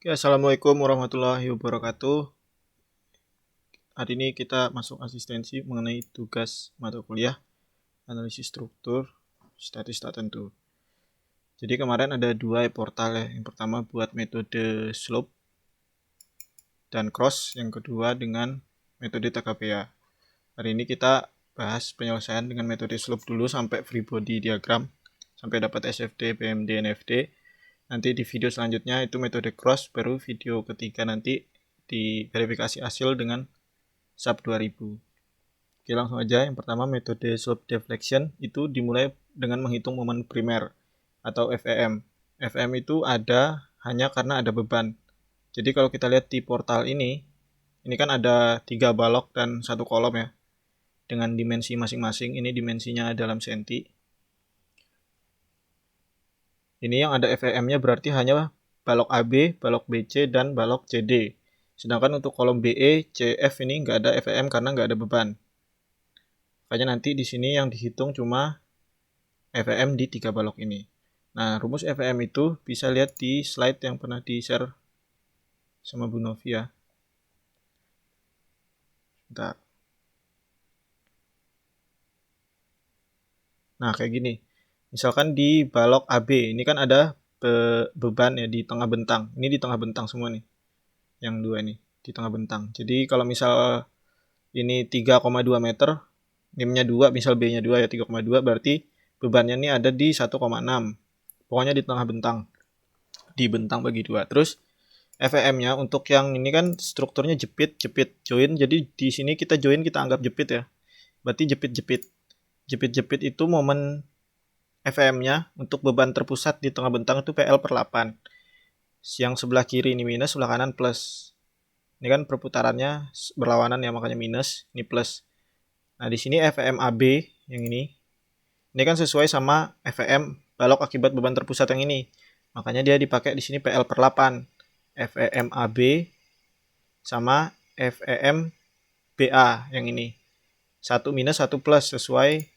Oke, Assalamualaikum warahmatullahi wabarakatuh. Hari ini kita masuk asistensi mengenai tugas mata kuliah analisis struktur statis tak tentu. Jadi kemarin ada dua portal ya. Yang pertama buat metode slope dan cross, yang kedua dengan metode TKPA. Hari ini kita bahas penyelesaian dengan metode slope dulu sampai free body diagram, sampai dapat SFD, PMD, NFD. Nanti di video selanjutnya itu metode cross, baru video ketiga nanti di verifikasi hasil dengan SAP 2000. Oke, langsung aja. Yang pertama metode slope deflection itu dimulai dengan menghitung momen primer atau FEM. FEM itu ada hanya karena ada beban. Jadi kalau kita lihat di portal ini kan ada 3 balok dan 1 kolom ya, dengan dimensi masing-masing. Ini dimensinya dalam senti. Ini yang ada FEM-nya berarti hanya balok AB, balok BC, dan balok CD. Sedangkan untuk kolom BE, CF ini nggak ada FEM karena nggak ada beban. Makanya nanti di sini yang dihitung cuma FEM di 3 balok ini. Nah, rumus FEM itu bisa lihat di slide yang pernah di-share sama Bu Novi ya. Bentar. Nah, kayak gini. Misalkan di balok AB, ini kan ada beban ya di tengah bentang. Ini di tengah bentang semua nih. Yang dua ini, di tengah bentang. Jadi kalau misal ini 3,2 meter, NIM-nya 2, misal B-nya 2 ya 3,2, berarti bebannya ini ada di 1,6. Pokoknya di tengah bentang. Di bentang bagi 2. Terus FEM-nya untuk yang ini kan strukturnya jepit, join. Jadi di sini kita join, kita anggap jepit ya. Berarti jepit. Jepit itu momen FEM-nya untuk beban terpusat di tengah bentang itu PL per 8. Yang sebelah kiri ini minus, sebelah kanan plus. Ini kan perputarannya berlawanan ya, makanya minus, ini plus. Nah, di sini FEM AB yang ini kan sesuai sama FEM balok akibat beban terpusat yang ini. Makanya dia dipakai di sini PL per 8. FEM AB sama FEM BA yang ini. 1 minus 1 plus sesuai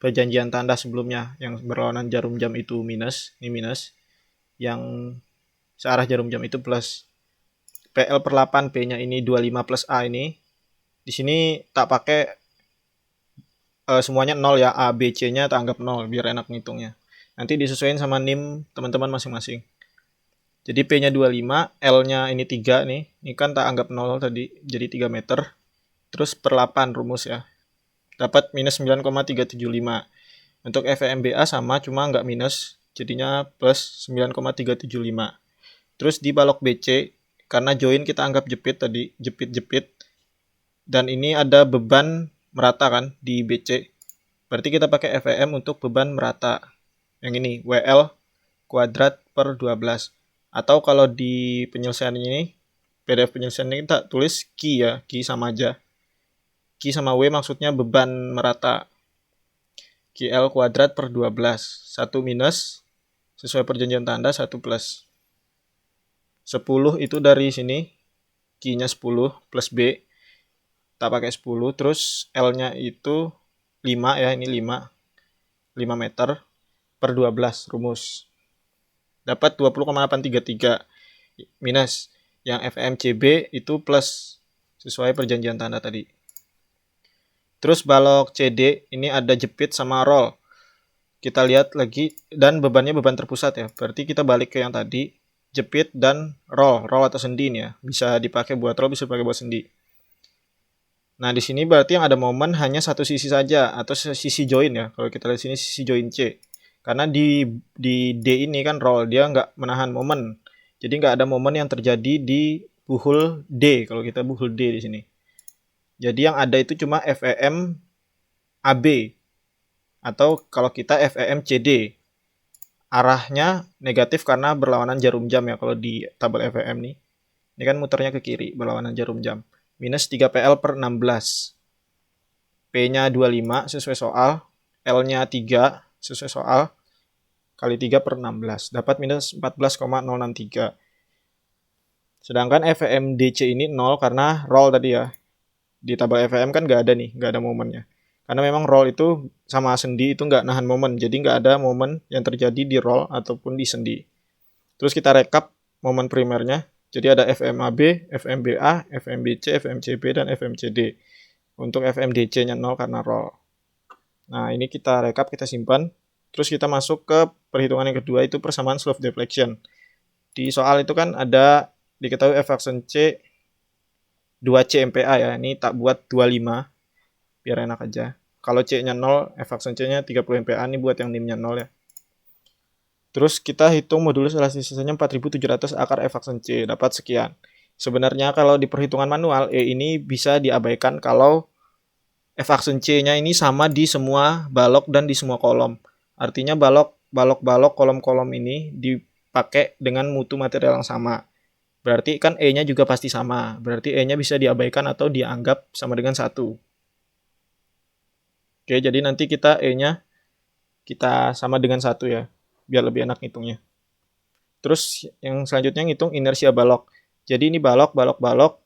perjanjian tanda sebelumnya. Yang berlawanan jarum jam itu minus, ini minus. Yang searah jarum jam itu plus. PL per 8 P-nya ini 25 plus A ini. Di sini tak pakai semuanya 0 ya, A, B, C-nya tak anggap 0 biar enak ngitungnya. Nanti disesuaikan sama NIM teman-teman masing-masing. Jadi P-nya 25, L-nya ini 3 nih. Ini kan tak anggap 0 tadi, jadi 3 meter. Terus per 8 rumus ya. Dapat minus 9,375. Untuk FEMBA sama, cuma nggak minus, jadinya plus 9,375. Terus di balok BC, karena join kita anggap jepit tadi, jepit. Dan ini ada beban merata kan di BC. Berarti kita pakai FEM untuk beban merata. Yang ini, WL kuadrat per 12. Atau kalau di penyelesaian ini, PDF penyelesaian ini kita tulis Q ya, Q sama aja. Q sama W maksudnya beban merata. QL kuadrat per 12. 1 minus, sesuai perjanjian tanda, 1 plus. 10 itu dari sini, Q-nya 10 plus B. Tak pakai 10, terus L-nya itu 5 ya, ini 5 meter per 12 rumus. Dapat 20,833 minus yang FMCB itu plus sesuai perjanjian tanda tadi. Terus balok CD ini ada jepit sama roll. Kita lihat lagi, dan bebannya beban terpusat ya. Berarti kita balik ke yang tadi, jepit dan roll atau sendi nih ya. Bisa dipakai buat roll, bisa dipakai buat sendi. Nah, di sini berarti yang ada momen hanya satu sisi saja atau sisi join ya. Kalau kita lihat sini sisi join C. Karena di D ini kan roll, dia nggak menahan momen. Jadi nggak ada momen yang terjadi di buhul D kalau kita buhul D di sini. Jadi yang ada itu cuma FEM AB atau kalau kita FEM CD. Arahnya negatif karena berlawanan jarum jam ya kalau di tabel FEM nih. Ini kan muternya ke kiri berlawanan jarum jam. Minus 3 PL per 16. P-nya 25 sesuai soal. L-nya 3 sesuai soal. Kali 3 per 16. Dapat minus 14,063. Sedangkan FEMDC ini 0 karena roll tadi ya. Di tabel FEM kan nggak ada nih, nggak ada momennya. Karena memang roll itu sama sendi itu nggak nahan momen. Jadi nggak ada momen yang terjadi di roll ataupun di sendi. Terus kita rekap momen primernya. Jadi ada FMAB, FMBA, FMBC, FMCB, dan FMCD. Untuk FMDC-nya 0 karena roll. Nah, ini kita rekap, kita simpan. Terus kita masuk ke perhitungan yang kedua, itu persamaan slope deflection. Di soal itu kan ada diketahui F aksen C 2C MPa ya. Ini tak buat 25 biar enak aja. Kalau C-nya 0, F aksen C-nya 30 MPa, ini buat yang NIM-nya 0 ya. Terus kita hitung modulus elastisitanya 4700 akar F aksen C, dapat sekian. Sebenarnya kalau di perhitungan manual, E ini bisa diabaikan kalau F aksen C-nya ini sama di semua balok dan di semua kolom. Artinya balok kolom-kolom ini dipakai dengan mutu material yang sama. Berarti kan E-nya juga pasti sama. Berarti E-nya bisa diabaikan atau dianggap sama dengan 1. Oke, jadi nanti kita E-nya kita sama dengan 1 ya, biar lebih enak ngitungnya. Terus yang selanjutnya ngitung inersia balok. Jadi ini balok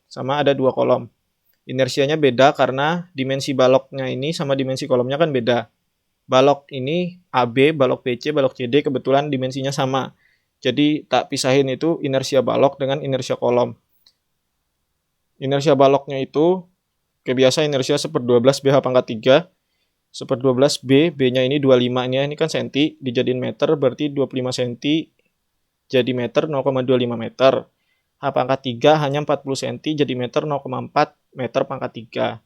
sama ada 2 kolom. Inersianya beda karena dimensi baloknya ini sama dimensi kolomnya kan beda. Balok ini AB, balok BC, balok CD kebetulan dimensinya sama. Jadi tak pisahin itu inersia balok dengan inersia kolom. Inersia baloknya itu kayak biasa inersia 1/12 BH pangkat 3. 1/12 B, B-nya ini 25-nya, ini kan senti, dijadiin meter berarti 25 senti jadi meter 0,25 meter. H pangkat 3 hanya 40 cm jadi meter 0,4 meter pangkat 3.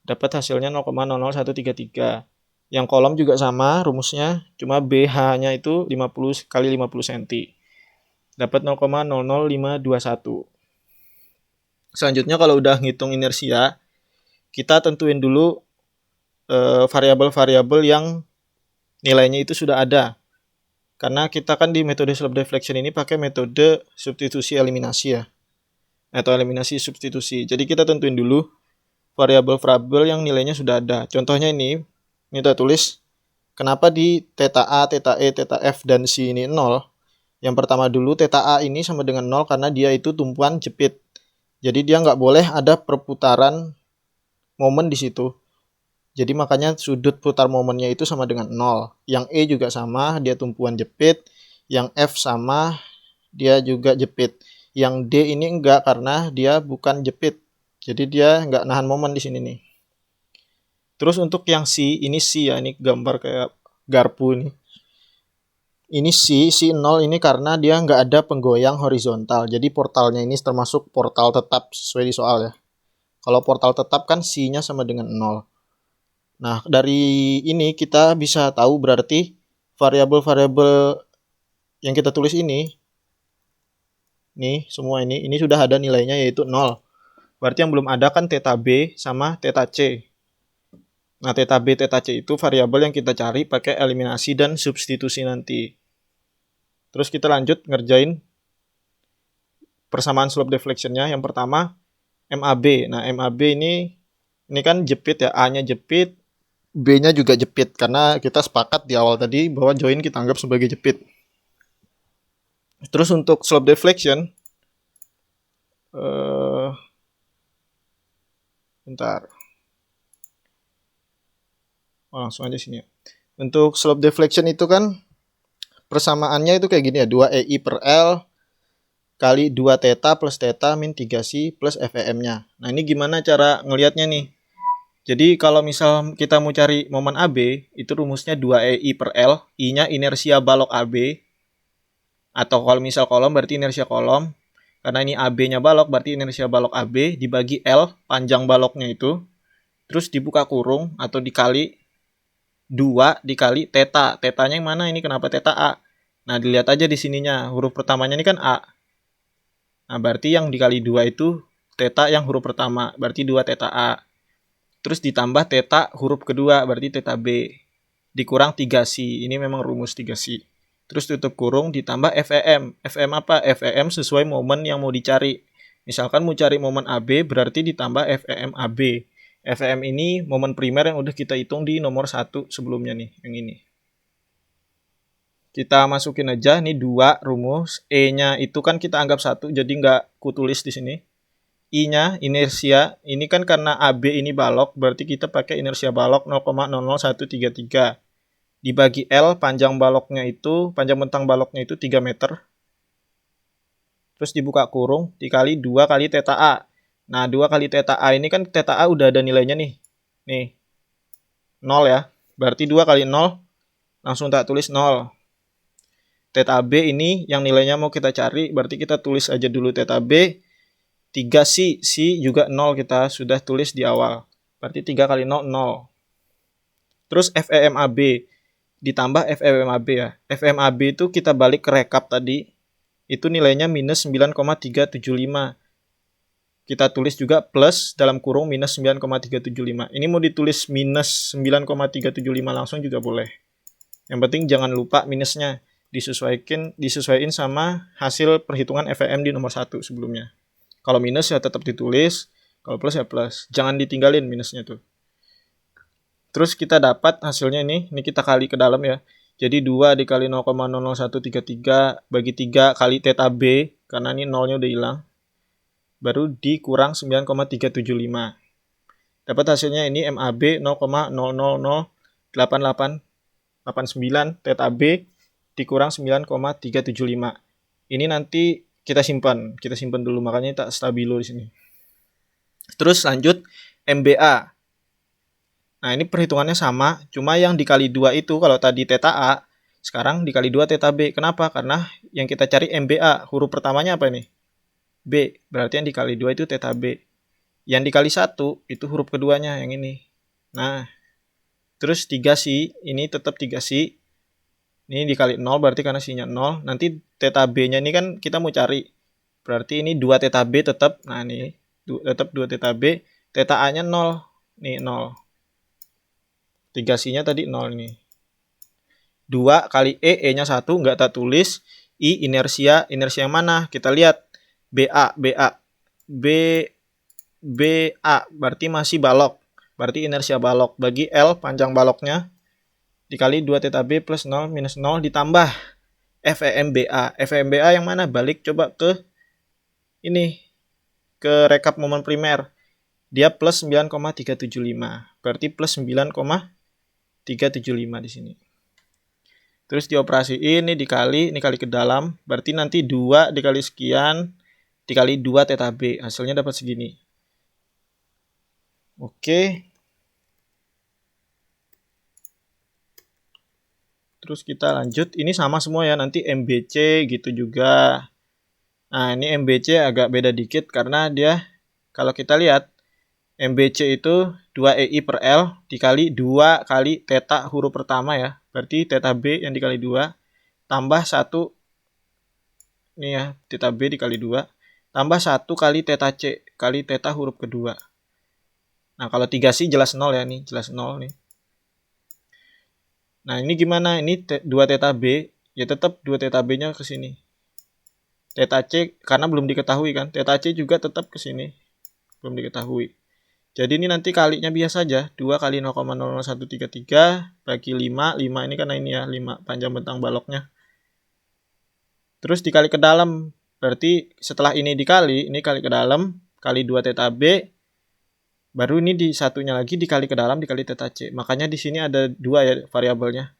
Dapat hasilnya 0,00133. Yang kolom juga sama rumusnya, cuma BH-nya itu 50 kali 50 cm. Dapat 0,00521. Selanjutnya kalau udah ngitung inersia, kita tentuin dulu variabel-variabel yang nilainya itu sudah ada. Karena kita kan di metode slope deflection ini pakai metode substitusi eliminasi ya. Atau eliminasi substitusi. Jadi kita tentuin dulu variabel-variabel yang nilainya sudah ada. Contohnya ini kita tulis kenapa di theta A, theta E, theta F, dan C ini 0. Yang pertama dulu theta A ini sama dengan 0 karena dia itu tumpuan jepit. Jadi dia nggak boleh ada perputaran momen di situ. Jadi makanya sudut putar momennya itu sama dengan 0. Yang E juga sama, dia tumpuan jepit. Yang F sama, dia juga jepit. Yang D ini enggak karena dia bukan jepit. Jadi dia enggak nahan momen di sini nih. Terus untuk yang C, ini C ya, ini gambar kayak garpu ini. Ini C0 ini karena dia enggak ada penggoyang horizontal. Jadi portalnya ini termasuk portal tetap sesuai di soal ya. Kalau portal tetap kan C-nya sama dengan 0. Nah, dari ini kita bisa tahu berarti variabel-variabel yang kita tulis ini, nih semua ini sudah ada nilainya yaitu 0. Berarti yang belum ada kan theta B sama theta C. Nah, theta B, theta C itu variabel yang kita cari pakai eliminasi dan substitusi nanti. Terus kita lanjut ngerjain persamaan slope deflection-nya. Yang pertama, MAB. Nah, MAB ini kan jepit ya, A-nya jepit, B-nya juga jepit karena kita sepakat di awal tadi bahwa join kita anggap sebagai jepit. Terus untuk slope deflection, bentar. Langsung aja sini ya. Untuk slope deflection itu kan persamaannya itu kayak gini ya, 2EI per L kali 2 theta plus theta min 3C plus FEM-nya. Nah, ini gimana cara ngelihatnya nih? Jadi kalau misal kita mau cari momen AB, itu rumusnya 2EI per L, I-nya inersia balok AB, atau kalau misal kolom berarti inersia kolom, karena ini AB-nya balok berarti inersia balok AB dibagi L, panjang baloknya itu, terus dibuka kurung atau dikali 2 dikali theta. Theta-nya yang mana ini, kenapa theta A? Nah, dilihat aja di sininya, huruf pertamanya ini kan A. Nah, berarti yang dikali 2 itu theta yang huruf pertama, berarti 2 theta A. Terus ditambah theta huruf kedua, berarti theta B. Dikurang 3C, ini memang rumus 3C. Terus tutup kurung ditambah FEM. FEM apa? FEM sesuai momen yang mau dicari. Misalkan mau cari momen AB, berarti ditambah FEM AB. FEM ini momen primer yang udah kita hitung di nomor 1 sebelumnya nih, yang ini. Kita masukin aja, nih 2 rumus. E-nya itu kan kita anggap 1, jadi nggak kutulis di sini. I-nya inersia, ini kan karena AB ini balok, berarti kita pakai inersia balok 0,00133. Dibagi L, panjang bentang baloknya itu 3 meter. terus dibuka kurung, dikali 2 kali theta A. Nah, 2 kali theta A ini kan theta A udah ada nilainya nih. Nih, 0 ya. Berarti 2 kali 0, langsung tak tulis 0. Theta B ini yang nilainya mau kita cari, berarti kita tulis aja dulu theta B. 3 si juga 0 kita sudah tulis di awal. Berarti 3 kali 0, 0. Terus FEMAB ditambah FEMAB ya. FEMAB itu kita balik ke rekap tadi. Itu nilainya minus 9,375. Kita tulis juga plus dalam kurung minus 9,375. Ini mau ditulis minus 9,375 langsung juga boleh. Yang penting jangan lupa minusnya. Disesuaikan sama hasil perhitungan FEM di nomor 1 sebelumnya. Kalau minus ya tetap ditulis, kalau plus ya plus. Jangan ditinggalin minusnya tuh. Terus kita dapat hasilnya ini kita kali ke dalam ya. Jadi 2 dikali 0,00133 bagi 3 kali theta B, karena ini nolnya udah hilang. Baru dikurang 9,375. Dapat hasilnya ini MAB 0,0008889 theta B dikurang 9,375. Ini nanti kita simpan dulu, makanya tak stabilo di sini. Terus lanjut MBA. Nah, ini perhitungannya sama, cuma yang dikali 2 itu kalau tadi theta A, sekarang dikali 2 theta B. Kenapa? Karena yang kita cari MBA, huruf pertamanya apa ini? B, berarti yang dikali 2 itu theta B. Yang dikali 1 itu huruf keduanya yang ini. Nah, terus 3 ini tetap 3 ini dikali 0 berarti karena sinya 0. Nanti theta B-nya ini kan kita mau cari. Berarti ini 2 theta B tetap. Nah, ini tetap 2 theta B. Theta A-nya 0. Nih 0. 3 nya tadi 0 nih. 2 kali E-nya 1 nggak tak tulis. I inersia yang mana? Kita lihat. BA berarti masih balok. Berarti inersia balok. Bagi L panjang baloknya dikali 2 theta B plus 0 minus 0 ditambah FEMBA. FEMBA yang mana? Balik coba ke ini. Ke rekap momen primer. Dia plus 9,375. Berarti plus 9,375 di sini. Terus dioperasiin, ini kali ke dalam. Berarti nanti 2 dikali sekian dikali 2 theta B. Hasilnya dapat segini. Oke. Terus kita lanjut. Ini sama semua ya. Nanti MBC gitu juga. Nah, ini MBC agak beda dikit karena dia, kalau kita lihat, MBC itu 2 EI per L dikali 2 kali theta huruf pertama ya. Berarti theta B yang dikali 2 tambah 1. Ini ya, theta B dikali 2. Tambah 1 kali theta C kali theta huruf kedua. Nah, kalau 3 jelas 0 ya nih, jelas 0 nih. Nah, ini gimana? Ini 2 theta B, ya tetap 2 theta B-nya ke sini. Theta C karena belum diketahui kan. Theta C juga tetap ke sini. Belum diketahui. Jadi ini nanti kalinya biasa aja. 2 kali 0,00133 bagi 5. 5 ini karena ini ya, 5 panjang bentang baloknya. Terus dikali ke dalam. Berarti setelah ini kali ke dalam, kali 2 theta B, baru ini di satunya lagi dikali ke dalam, dikali theta C. Makanya di sini ada 2 ya variabelnya.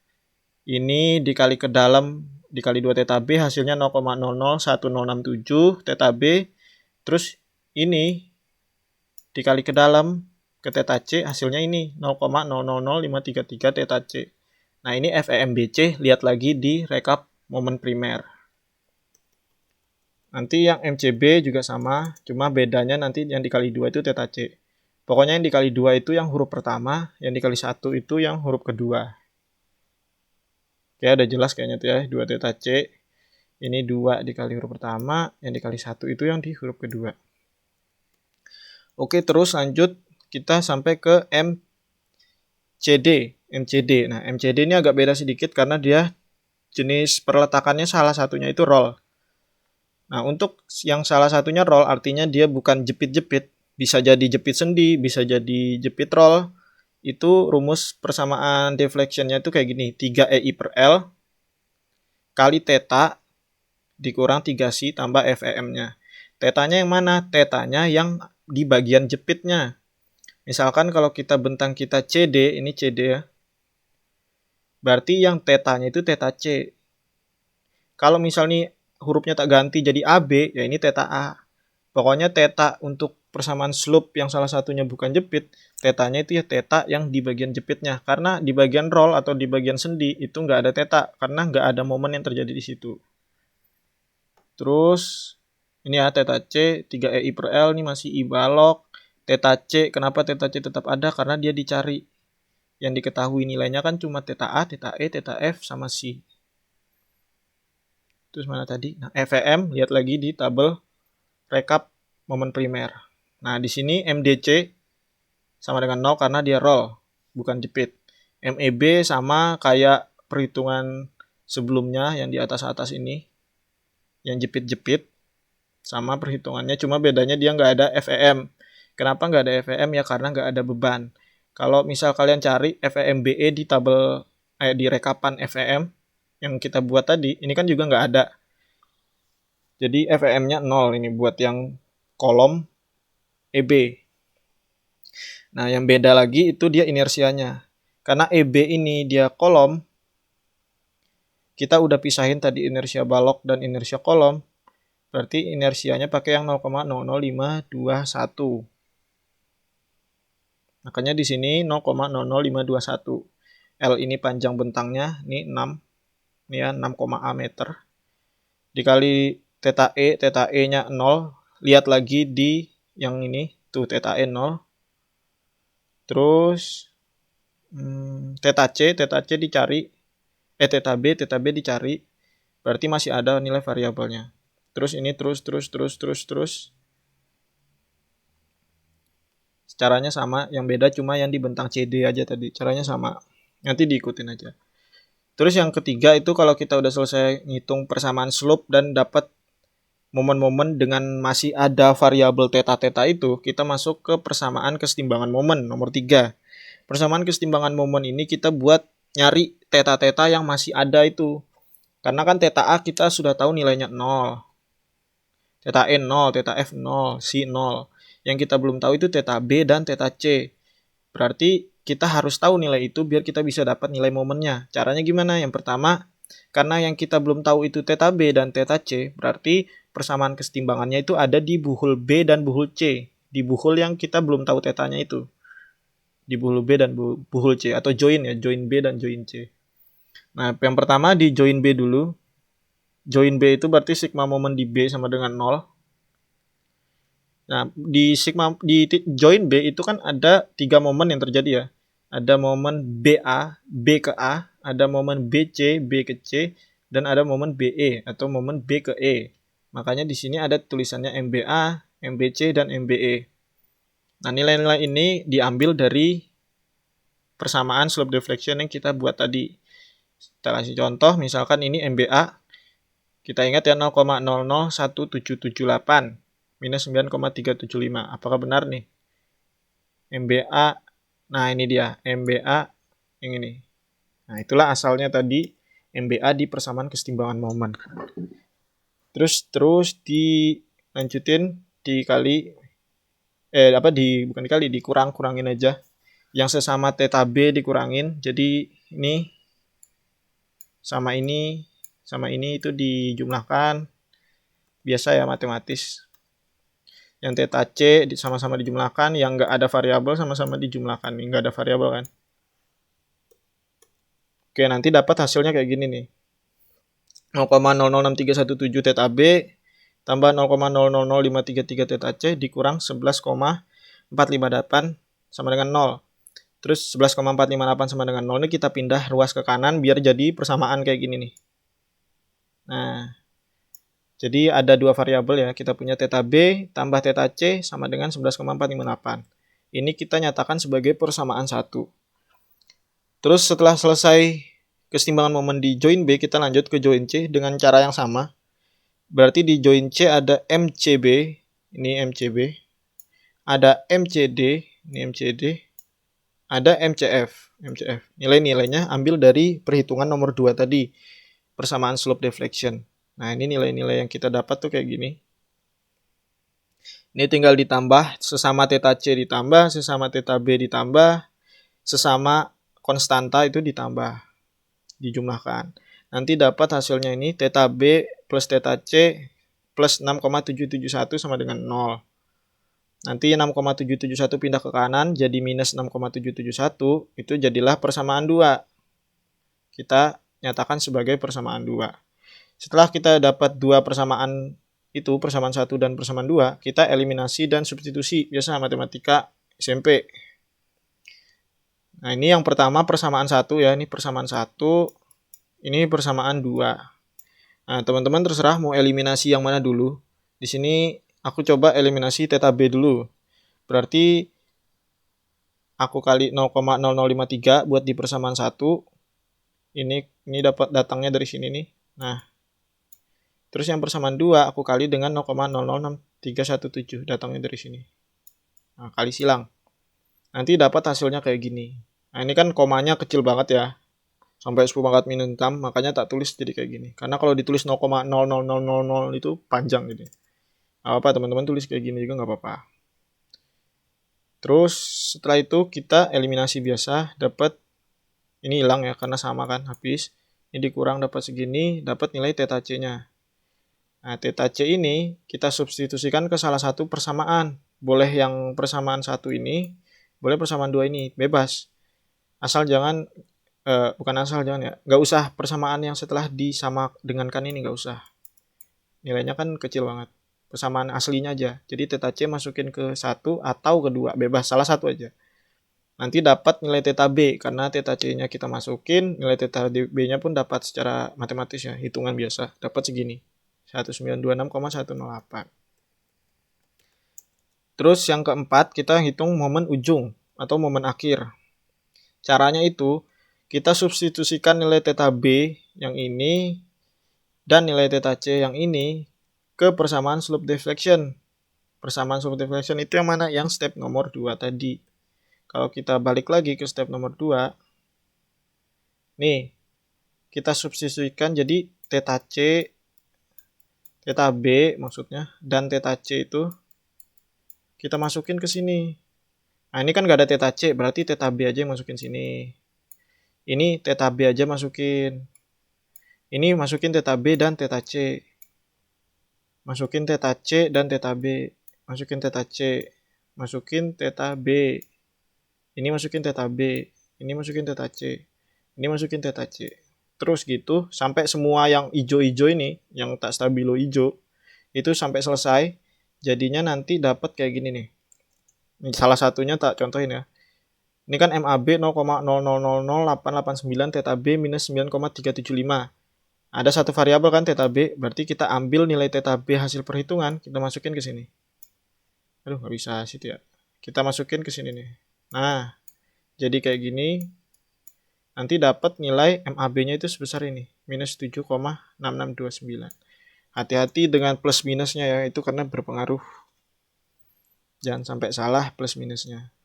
Ini dikali ke dalam, dikali 2 theta B, hasilnya 0,001067 theta B. Terus ini dikali ke dalam, ke theta C, hasilnya ini 0,000533 theta C. Nah, ini FEMBC, lihat lagi di rekap momen primer. Nanti yang MCB juga sama, cuma bedanya nanti yang dikali 2 itu theta C. Pokoknya yang dikali 2 itu yang huruf pertama, yang dikali 1 itu yang huruf kedua. Oke, udah jelas kayaknya tuh ya, 2 theta C. Ini 2 dikali huruf pertama, yang dikali 1 itu yang di huruf kedua. Oke, terus lanjut kita sampai ke MCD. Nah, MCD ini agak beda sedikit karena dia jenis perletakannya salah satunya itu roll. Nah, untuk yang salah satunya roll artinya dia bukan jepit-jepit. Bisa jadi jepit sendi, bisa jadi jepit roll. Itu rumus persamaan deflectionnya itu kayak gini. 3 EI per L kali theta dikurang 3 tambah FEM-nya. Tetanya yang mana? Tetanya yang di bagian jepitnya. Misalkan kalau kita bentang kita CD, ini CD ya. Berarti yang tetanya itu theta C. Kalau misalnya hurufnya tak ganti jadi AB, ya ini theta A. Pokoknya theta untuk persamaan slope yang salah satunya bukan jepit, tetanya itu ya theta yang di bagian jepitnya. Karena di bagian roll atau di bagian sendi itu nggak ada theta, karena nggak ada momen yang terjadi di situ. Terus ini ya theta C 3EI per L ini masih I balok. Theta C, kenapa theta C tetap ada? Karena dia dicari. Yang diketahui nilainya kan cuma theta A, theta E, theta F, sama C. Terus mana tadi? Nah, FEM, lihat lagi di tabel rekap momen primer. Nah, di sini MDC sama dengan 0 karena dia roll, bukan jepit. MEB sama kayak perhitungan sebelumnya yang di atas-atas ini, yang jepit-jepit, sama perhitungannya, cuma bedanya dia nggak ada FEM. Kenapa nggak ada FEM? Ya karena nggak ada beban. Kalau misal kalian cari FEMBE di tabel di rekapan FEM yang kita buat tadi, ini kan juga nggak ada. Jadi FEM-nya 0 ini buat yang kolom EB. Nah, yang beda lagi itu dia inersianya. Karena EB ini dia kolom, kita udah pisahin tadi inersia balok dan inersia kolom. Berarti inersianya pakai yang 0,00521. Makanya di sini 0,00521. L ini panjang bentangnya, ini 6. Ini ya 6, A meter. Dikali theta E-nya 0. Lihat lagi di yang ini, tuh theta E 0. Terus theta C dicari. Theta B dicari. Berarti masih ada nilai variabelnya. Terus ini terus. Caranya sama, yang beda cuma yang di bentang CD aja tadi. Caranya sama. Nanti diikutin aja. Terus yang ketiga itu kalau kita udah selesai ngitung persamaan slope dan dapat momen-momen dengan masih ada variabel theta itu, kita masuk ke persamaan kesetimbangan momen nomor 3. Persamaan kesetimbangan momen ini kita buat nyari theta yang masih ada itu. Karena kan theta A kita sudah tahu nilainya 0. Theta E 0, theta F 0, C 0. Yang kita belum tahu itu theta B dan theta C. Berarti kita harus tahu nilai itu biar kita bisa dapat nilai momennya. Caranya gimana? Yang pertama, karena yang kita belum tahu itu theta B dan theta C, berarti persamaan kesetimbangannya itu ada di buhul B dan buhul C. Di buhul yang kita belum tahu tetanya itu. Di buhul B dan buhul C. Atau join ya, join B dan join C. Nah, yang pertama di join B dulu. Join B itu berarti sigma momen di B sama dengan 0. Nah, di join B itu kan ada 3 momen yang terjadi ya. Ada momen BA, B ke A, ada momen BC, B ke C, dan ada momen BE atau momen B ke E. Makanya di sini ada tulisannya MBA, MBC, dan MBE. Nah, nilai-nilai ini diambil dari persamaan slope deflection yang kita buat tadi. Kita kasih contoh, misalkan ini MBA. Kita ingat ya 0,001778 minus 9,375. Apakah benar nih? MBA, nah ini dia, MBA yang ini. Nah, itulah asalnya tadi MBA di persamaan kesetimbangan momen. Terus dilanjutin dikali dikurangin aja. Yang sesama theta B dikurangin. Jadi ini sama ini itu dijumlahkan. Biasa ya matematis. Yang theta C sama-sama dijumlahkan, yang nggak ada variabel sama-sama dijumlahkan. Ini nggak ada variabel kan. Oke, nanti dapat hasilnya kayak gini nih. 0,006317 theta B tambah 0,000533 theta C dikurang 11,458 sama dengan 0. Terus 11,458 sama dengan 0 ini kita pindah ruas ke kanan biar jadi persamaan kayak gini nih. Nah, jadi ada 2 variabel ya. Kita punya theta B tambah theta C sama dengan 11,458. Ini kita nyatakan sebagai persamaan 1. Terus setelah selesai kesetimbangan momen di join B, kita lanjut ke join C dengan cara yang sama. Berarti di join C ada MCB, ini MCB. Ada MCD, ini MCD. Ada MCF. Nilai-nilainya ambil dari perhitungan nomor 2 tadi. Persamaan slope deflection. Nah, ini nilai-nilai yang kita dapat tuh kayak gini. Ini tinggal ditambah, sesama theta C ditambah, sesama theta B ditambah, sesama konstanta itu ditambah, dijumlahkan. Nanti dapat hasilnya ini theta B plus theta C plus 6,771 sama dengan 0. Nanti 6,771 pindah ke kanan jadi minus 6,771, itu jadilah persamaan 2. Kita nyatakan sebagai persamaan 2. Setelah kita dapat dua persamaan itu, persamaan 1 dan persamaan 2, kita eliminasi dan substitusi, biasa matematika SMP. Nah, ini yang pertama persamaan 1 ya, ini persamaan 1, ini persamaan 2. Nah, teman-teman terserah mau eliminasi yang mana dulu. Di sini aku coba eliminasi theta B dulu. Berarti aku kali 0,0053 buat di persamaan 1. Ini dapat datangnya dari sini nih. Nah, terus yang persamaan 2 aku kali dengan 0,006317, datangnya dari sini. Nah, kali silang. Nanti dapat hasilnya kayak gini. Nah, ini kan komanya kecil banget ya. Sampai 10 pangkat minus 6, makanya tak tulis jadi kayak gini. Karena kalau ditulis 0,00000 itu panjang gitu. Gak apa-apa, teman-teman tulis kayak gini juga gak apa-apa. Terus setelah itu kita eliminasi biasa, dapat ini hilang ya karena sama kan, habis. Ini dikurang dapat segini, dapat nilai theta C-nya. Nah, theta C ini kita substitusikan ke salah satu persamaan. Boleh yang persamaan 1 ini, boleh persamaan 2 ini, bebas. Asal jangan, bukan asal jangan ya, nggak usah persamaan yang setelah disama dengankan ini, nggak usah. Nilainya kan kecil banget. Persamaan aslinya aja. Jadi theta C masukin ke 1 atau ke 2, bebas, salah satu aja. Nanti dapat nilai theta B, karena theta C-nya kita masukin, nilai theta B-nya pun dapat secara matematis ya, hitungan biasa, dapat segini. 1926,108. Terus yang keempat, kita hitung momen ujung atau momen akhir. Caranya itu, kita substitusikan nilai theta B yang ini dan nilai theta C yang ini ke persamaan slope deflection. Persamaan slope deflection itu yang mana? Yang step nomor 2 tadi. Kalau kita balik lagi ke step nomor 2, nih, kita substitusikan jadi theta C, theta B maksudnya, dan theta C itu kita masukin ke sini. Nah, ini kan nggak ada theta C, berarti theta B aja yang masukin sini. Ini theta B aja masukin. Ini masukin theta B dan theta C. Masukin theta C dan theta B. Masukin theta C. Masukin theta B. Ini masukin theta B. Ini masukin theta C. Ini masukin theta C. Terus gitu sampai semua yang hijau-hijau ini, yang tak stabilo hijau, itu sampai selesai. Jadinya nanti dapat kayak gini nih. Salah satunya tak contohin ya. Ini kan MAB 0,000889 theta B minus 9,375. Ada satu variabel kan theta B, berarti kita ambil nilai theta B hasil perhitungan, kita masukin ke sini. Aduh, nggak bisa situ ya. Kita masukin ke sini nih. Nah, jadi kayak gini. Nanti dapat nilai MAB-nya itu sebesar ini, minus 7,6629. Hati-hati dengan plus minusnya ya, itu karena berpengaruh. Jangan sampai salah plus minusnya.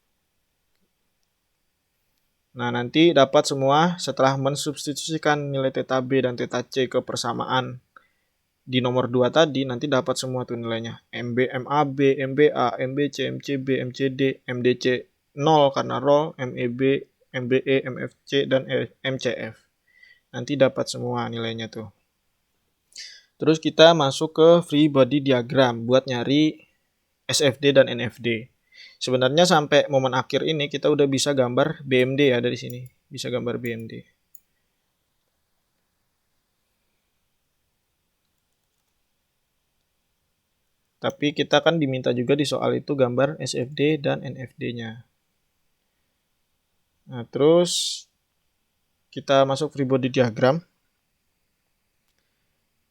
Nah, nanti dapat semua setelah mensubstitusikan nilai theta B dan theta C ke persamaan di nomor 2 tadi, nanti dapat semua tuh nilainya. MAB, MBA, MBC, MCB, MCD, MDC 0 karena roll, MEB, MBE, MFC, dan MCF. Nanti dapat semua nilainya tuh. Terus kita masuk ke free body diagram buat nyari SFD dan NFD. Sebenarnya sampai momen akhir ini kita udah bisa gambar BMD ya dari sini. Bisa gambar BMD. Tapi kita kan diminta juga di soal itu gambar SFD dan NFD-nya. Nah, terus kita masuk free body diagram.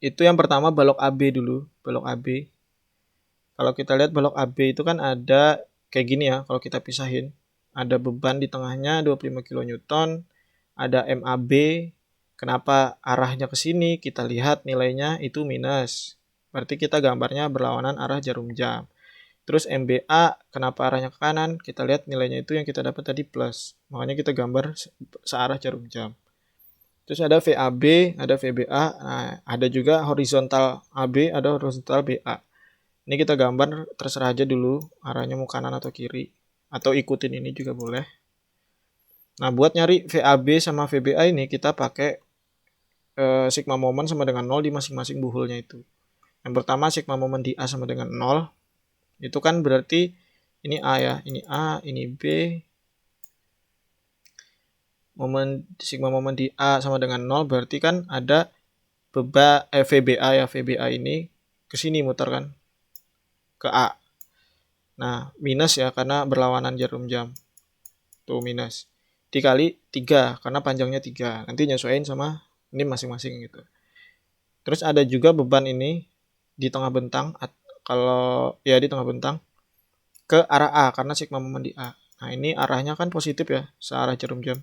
Itu yang pertama balok AB dulu, balok AB. Kalau kita lihat balok AB itu kan ada kayak gini ya, kalau kita pisahin. Ada beban di tengahnya 25 kN, ada MAB. Kenapa arahnya ke sini? Kita lihat nilainya itu minus. Berarti kita gambarnya berlawanan arah jarum jam. Terus MBA, kenapa arahnya ke kanan? Kita lihat nilainya itu yang kita dapat tadi plus. Makanya kita gambar searah jarum jam. Terus ada VAB, ada VBA, nah, ada juga horizontal AB, ada horizontal BA. Ini kita gambar terserah aja dulu arahnya mau kanan atau kiri. Atau ikutin ini juga boleh. Nah, buat nyari VAB sama VBA ini kita pakai sigma momen sama dengan 0 di masing-masing buhulnya itu. Yang pertama sigma momen di A sama dengan 0. Itu kan berarti ini A ya, ini A, ini B. Sigma momen di A sama dengan 0 berarti kan ada VBA ya, VBA ini ke sini muter kan, ke A. Nah, minus ya karena berlawanan jarum jam. Tuh minus. Dikali 3 karena panjangnya 3. Nanti nyesuaiin sama ini masing-masing gitu. Terus ada juga beban ini di tengah bentang, kalau ya di tengah bentang ke arah A karena sigma momen di A. Nah, ini arahnya kan positif ya, searah jarum jam.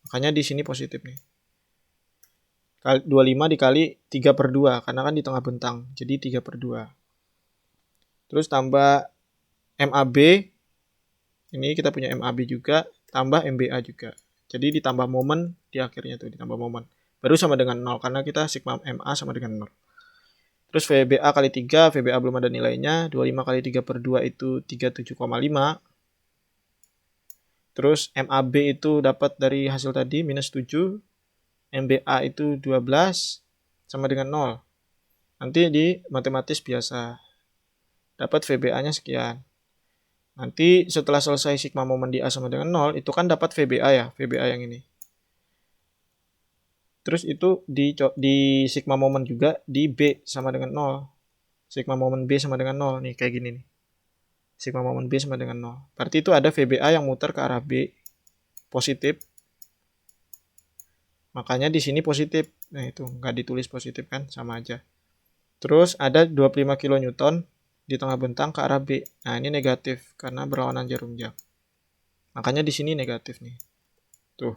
Makanya di sini positif nih. 25 dikali 3/2 karena kan di tengah bentang. Jadi 3/2. Terus tambah MAB. Ini kita punya MAB juga, tambah MBA juga. Jadi ditambah momen di akhirnya tuh, ditambah momen. Baru sama dengan 0 karena kita sigma MA sama dengan 0. Terus VBA kali 3, VBA belum ada nilainya. 25 kali 3/2 itu 37,5. Terus MAB itu dapat dari hasil tadi minus 7. MBA itu 12 sama dengan 0. Nanti di matematis biasa dapat VBA-nya sekian. Nanti setelah selesai sigma momen di A sama dengan 0, itu kan dapat VBA ya, VBA yang ini. Terus itu di sigma momen juga di B sama dengan 0. Sigma momen B sama dengan 0 nih, kayak gini nih. Sigma momen B sama dengan 0. Berarti itu ada VBA yang muter ke arah B positif. Makanya di sini positif. Nah, itu nggak ditulis positif kan, sama aja. Terus ada 25 kN di tengah bentang ke arah B. Nah, ini negatif karena berlawanan jarum jam. Makanya di sini negatif nih. Tuh.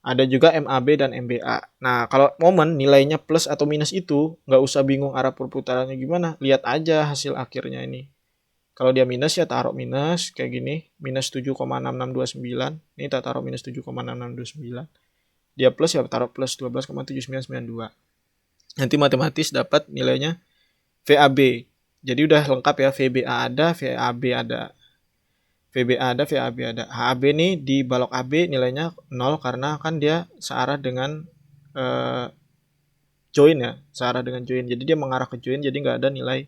Ada juga MAB dan MBA. Nah, kalau momen nilainya plus atau minus itu, nggak usah bingung arah perputarannya gimana. Lihat aja hasil akhirnya ini. Kalau dia minus ya taruh minus, kayak gini. Minus 7,6629. Ini kita taruh minus 7,6629. Dia plus ya taruh plus 12,7992. Nanti matematis dapat nilainya VAB. Jadi udah lengkap ya, VBA ada, VAB ada. VBA ada, VAB ada. HAB nih di balok AB nilainya 0 karena kan dia searah dengan join ya, searah dengan join. Jadi dia mengarah ke join, jadi nggak ada nilai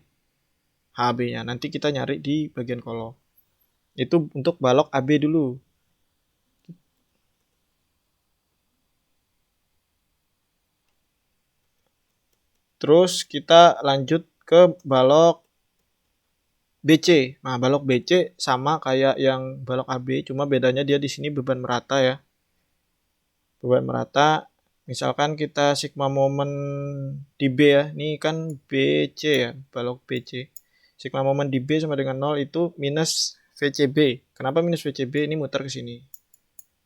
HAB-nya. Nanti kita nyari di bagian kolom. Itu untuk balok AB dulu. Terus kita lanjut ke balok BC. Nah, balok BC sama kayak yang balok AB, cuma bedanya dia di sini beban merata ya. Beban merata, misalkan kita sigma momen di B ya. Ini kan BC ya, balok BC. Sigma momen di B sama dengan 0 itu minus VCB. Kenapa minus VCB? Ini muter ke sini.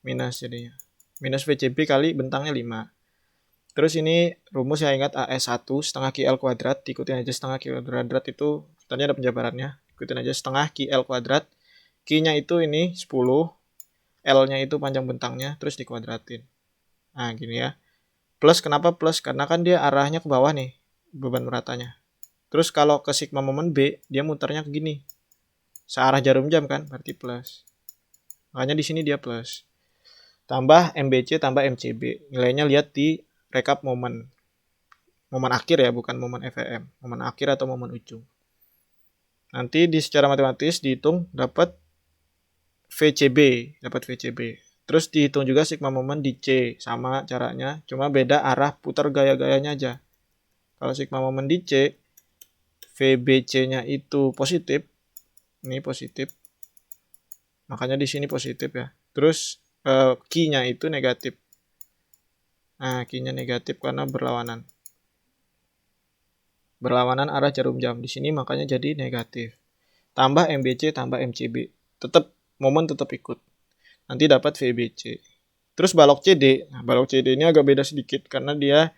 Minus jadinya. Minus VCB kali bentangnya 5. Terus ini rumus yang ingat AS1 setengah QL kuadrat, ikutin aja setengah QL kuadrat itu, tadi ada penjabarannya, ikutin aja setengah QL kuadrat, Q-nya itu ini 10, L-nya itu panjang bentangnya, terus dikuadratin. Nah gini ya, plus kenapa plus? Karena kan dia arahnya ke bawah nih, beban meratanya. Terus kalau ke sigma momen B, dia muternya ke gini, searah jarum jam kan, berarti plus. Makanya di sini dia plus. Tambah MBC tambah MCB, nilainya lihat di rekap momen akhir ya, bukan momen FEM, momen akhir atau momen ujung. Nanti di secara matematis dihitung dapat VCB. Terus dihitung juga sigma momen di C, sama caranya, cuma beda arah putar gaya-gayanya aja. Kalau sigma momen di C, VBC-nya itu positif, ini positif, makanya di sini positif ya. Terus Q-nya itu negatif. Nah, Q-nya negatif karena berlawanan. Berlawanan arah jarum jam. Di sini makanya jadi negatif. Tambah MBC tambah MCB. Tetap momen tetap ikut. Nanti dapat VBC. Terus balok CD. Nah, balok CD ini agak beda sedikit karena dia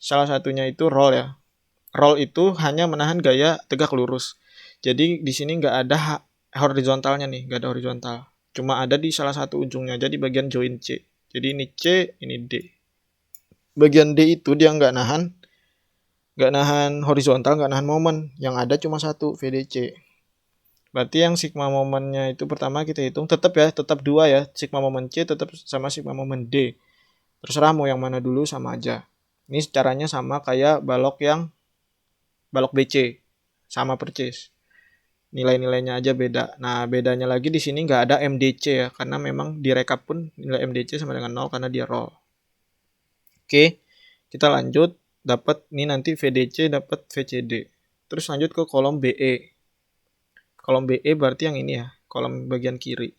salah satunya itu roll ya. Roll itu hanya menahan gaya tegak lurus. Jadi di sini nggak ada horizontalnya nih, nggak ada horizontal. Cuma ada di salah satu ujungnya, jadi bagian join C. Jadi ini C, ini D. Bagian D itu dia nggak nahan horizontal, nggak nahan momen. Yang ada cuma satu, VDC. Berarti yang sigma momennya itu pertama kita hitung tetap 2 ya. Sigma momen C tetap sama sigma momen D. Terserah mau yang mana dulu sama aja. Ini caranya sama kayak balok BC, sama persis. Nilai-nilainya aja beda. Nah, bedanya lagi di sini nggak ada MDC ya, karena memang direkap pun nilai MDC sama dengan 0 karena dia roll. Oke, kita lanjut. Dapat ini nanti VDC, dapat VCD. Terus lanjut ke kolom BE. Kolom BE berarti yang ini ya, kolom bagian kiri.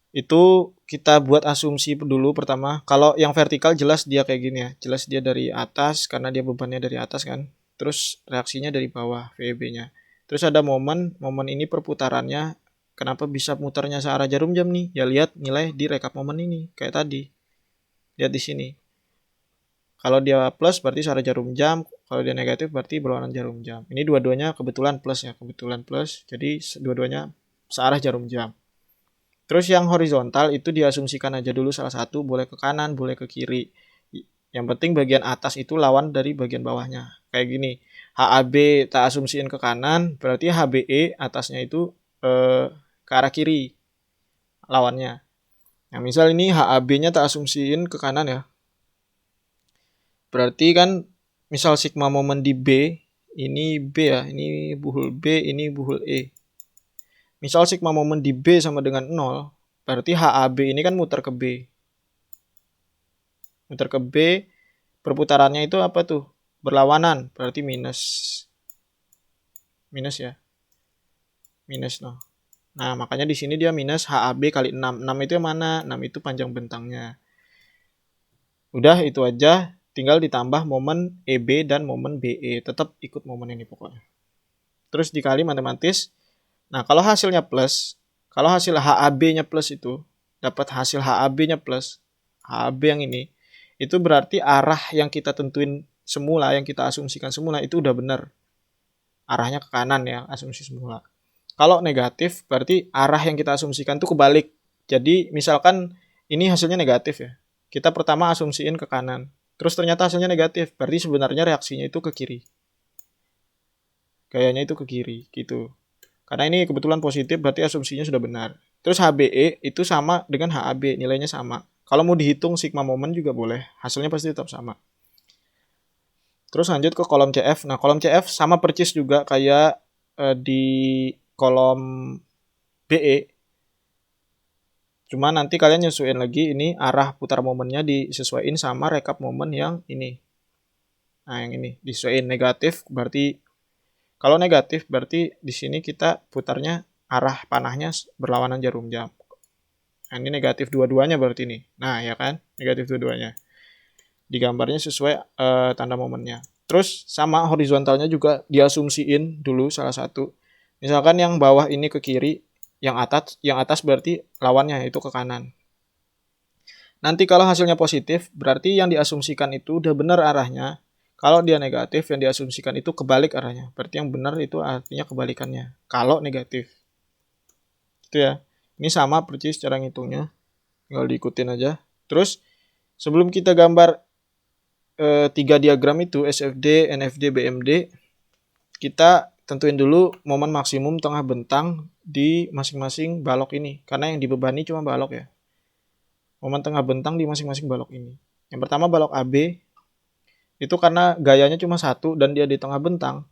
Itu kita buat asumsi dulu pertama. Kalau yang vertikal jelas dia kayak gini ya. Jelas dia dari atas karena dia bebannya dari atas kan. Terus reaksinya dari bawah VEB-nya. Terus ada momen ini perputarannya kenapa bisa muternya searah jarum jam nih? Ya lihat nilai di rekap momen ini kayak tadi. Lihat di sini. Kalau dia plus berarti searah jarum jam, kalau dia negatif berarti berlawanan jarum jam. Ini dua-duanya kebetulan plus ya, kebetulan plus. Jadi dua-duanya searah jarum jam. Terus yang horizontal itu diasumsikan aja dulu salah satu, boleh ke kanan, boleh ke kiri. Yang penting bagian atas itu lawan dari bagian bawahnya. Kayak gini, HAB tak asumsiin ke kanan, berarti HBE atasnya itu ke arah kiri lawannya. Nah, misal ini HAB-nya tak asumsiin ke kanan ya. Berarti kan misal sigma momen di B, ini B ya, ini buhul B, ini buhul E. Misal sigma momen di B sama dengan 0, berarti HAB ini kan muter ke B. Muter ke B, perputarannya itu apa tuh? Berlawanan, berarti minus. Minus ya. Minus no. Nah, makanya di sini dia minus HAB kali 6. 6 itu yang mana? 6 itu panjang bentangnya. Udah itu aja, tinggal ditambah momen EB dan momen BE. Tetap ikut momen ini pokoknya. Terus dikali matematis. Nah, kalau hasilnya plus, kalau hasil HAB-nya plus itu, dapat hasil HAB-nya plus, HAB yang ini, itu berarti arah yang kita tentuin semula, yang kita asumsikan semula, itu udah benar. Arahnya ke kanan ya, asumsi semula. Kalau negatif, berarti arah yang kita asumsikan itu kebalik. Jadi, misalkan ini hasilnya negatif ya. Kita pertama asumsiin ke kanan. Terus ternyata hasilnya negatif, berarti sebenarnya reaksinya itu ke kiri. Gayanya itu ke kiri, gitu. Karena ini kebetulan positif, berarti asumsinya sudah benar. Terus HBE itu sama dengan HAB, nilainya sama. Kalau mau dihitung sigma momen juga boleh, hasilnya pasti tetap sama. Terus lanjut ke kolom CF. Nah, kolom CF sama persis juga kayak di kolom BE. Cuma nanti kalian nyesuaiin lagi ini arah putar momennya disesuaiin sama rekap momen yang ini. Nah, yang ini disesuaiin negatif berarti kalau negatif berarti di sini kita putarnya arah panahnya berlawanan jarum jam. Nah, ini negatif dua-duanya berarti ini. Nah, ya kan? Negatif dua-duanya. Digambarnya sesuai tanda momennya. Terus sama horizontalnya juga diasumsiin dulu salah satu. Misalkan yang bawah ini ke kiri, yang atas berarti lawannya itu ke kanan. Nanti kalau hasilnya positif, berarti yang diasumsikan itu udah benar arahnya. Kalau dia negatif, yang diasumsikan itu kebalik arahnya. Berarti yang benar itu artinya kebalikannya. Kalau negatif. Itu ya. Ini sama persis cara ngitungnya. Tinggal diikutin aja. Terus sebelum kita gambar 3 diagram itu SFD, NFD, BMD, kita tentuin dulu momen maksimum tengah bentang di masing-masing balok ini. Karena yang dibebani cuma balok ya. Momen tengah bentang di masing-masing balok ini. Yang pertama balok AB, itu karena gayanya cuma satu dan dia di tengah bentang.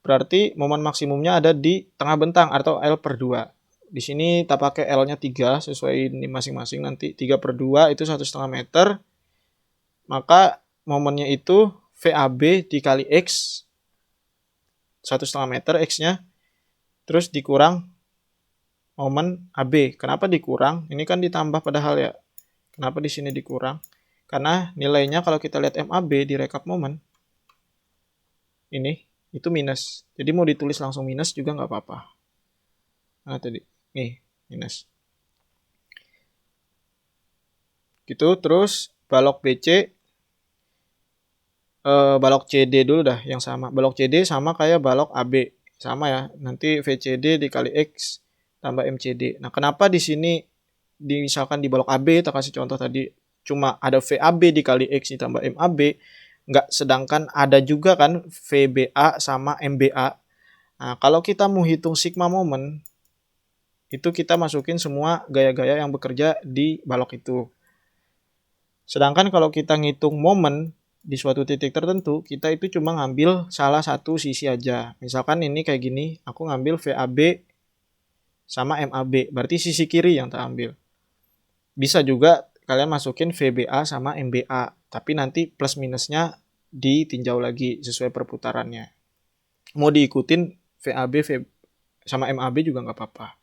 Berarti momen maksimumnya ada di tengah bentang atau L/2. Di sini kita pakai L-nya 3 sesuai ini masing-masing nanti 3/2 itu 1,5 meter. Maka momennya itu VAB dikali X 1,5 meter X-nya terus dikurang momen AB. Kenapa dikurang? Ini kan ditambah padahal ya. Kenapa di sini dikurang? Karena nilainya kalau kita lihat MAB di rekap momen ini itu minus. Jadi mau ditulis langsung minus juga nggak apa-apa. Nah tadi nih minus. Gitu terus balok BC balok CD dulu dah yang sama. Balok CD sama kayak balok AB. Sama ya. Nanti VCD dikali X tambah MCD. Nah, kenapa di sini misalkan di balok AB kita kasih contoh tadi cuma ada VAB dikali X ditambah MAB, enggak, sedangkan ada juga kan VBA sama MBA. Nah, kalau kita mau hitung sigma momen itu kita masukin semua gaya-gaya yang bekerja di balok itu. Sedangkan kalau kita ngitung momen di suatu titik tertentu, kita itu cuma ngambil salah satu sisi aja. Misalkan ini kayak gini, aku ngambil VAB sama MAB, berarti sisi kiri yang terambil. Bisa juga kalian masukin VBA sama MBA, tapi nanti plus minusnya ditinjau lagi sesuai perputarannya. Mau diikutin VAB sama MAB juga nggak apa-apa.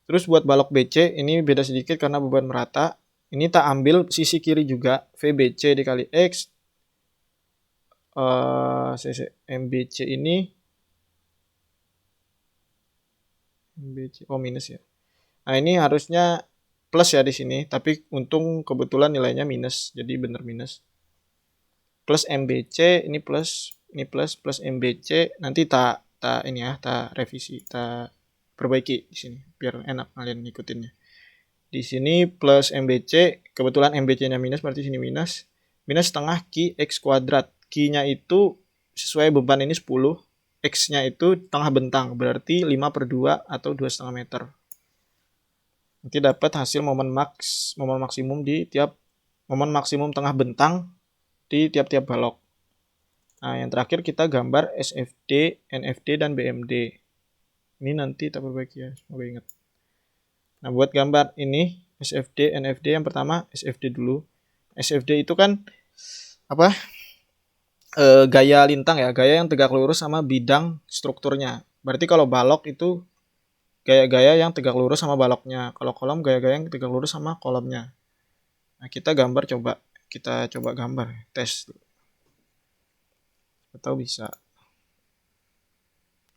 Terus buat balok BC ini beda sedikit karena beban merata. Ini tak ambil sisi kiri juga, VBC dikali X. MBC ini MBC, oh minus ya. Nah ini harusnya plus ya di sini, tapi untung kebetulan nilainya minus, jadi bener minus. Plus MBC ini plus MBC, nanti tak ini ya, tak revisi, tak perbaiki di sini biar enak kalian ngikutinnya. Di sini plus MBC, kebetulan MBC-nya minus berarti sini minus. Minus setengah Q X kuadrat. Q-nya itu sesuai beban ini 10, X-nya itu tengah bentang, berarti 5/2 atau 2,5 meter. Nanti dapat hasil momen maksimum di tiap momen maksimum tengah bentang di tiap-tiap balok. Nah, yang terakhir kita gambar SFD, NFD, dan BMD. Ini nanti tak perbaiki ya, semoga ingat. Nah, buat gambar ini SFD, NFD, yang pertama SFD dulu. SFD itu kan apa? Gaya lintang ya, gaya yang tegak lurus sama bidang strukturnya. Berarti kalau balok itu gaya-gaya yang tegak lurus sama baloknya. Kalau kolom gaya-gaya yang tegak lurus sama kolomnya. Nah, kita coba gambar, tes. Atau bisa.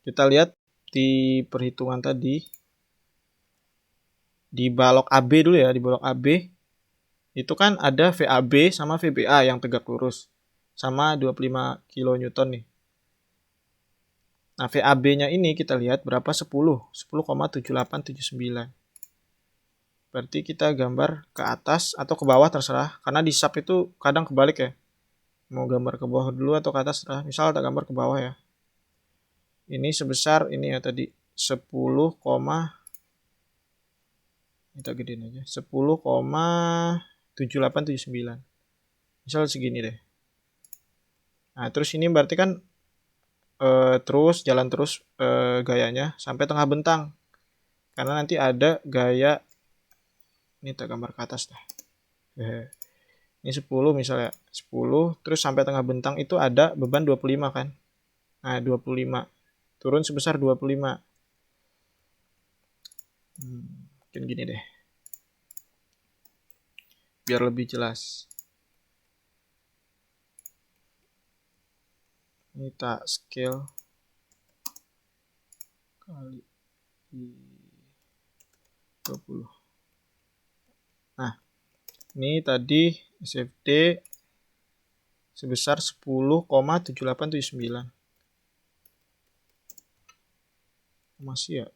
Kita lihat di perhitungan tadi. Di balok AB dulu ya, di balok AB itu kan ada VAB sama VBA yang tegak lurus sama 25 kN nih. Nah, VAB-nya ini kita lihat berapa? 10,7879. Berarti kita gambar ke atas atau ke bawah terserah, karena di sub itu kadang kebalik ya. Mau gambar ke bawah dulu atau ke atas terserah. Misal kita gambar ke bawah ya. Ini sebesar ini ya tadi 10, kita gedein aja 10,7879. Misal segini deh. Nah, terus ini berarti kan jalan terus gayanya sampai tengah bentang. Karena nanti ada gaya, ini kita gambar ke atas dah. Ini 10 misalnya, 10 terus sampai tengah bentang itu ada beban 25 kan. Nah, 25 turun sebesar 25. Mungkin gini deh. Biar lebih jelas. Ini tak scale kali 20. Nah, ini tadi SFD sebesar 10,7879. Masih ya?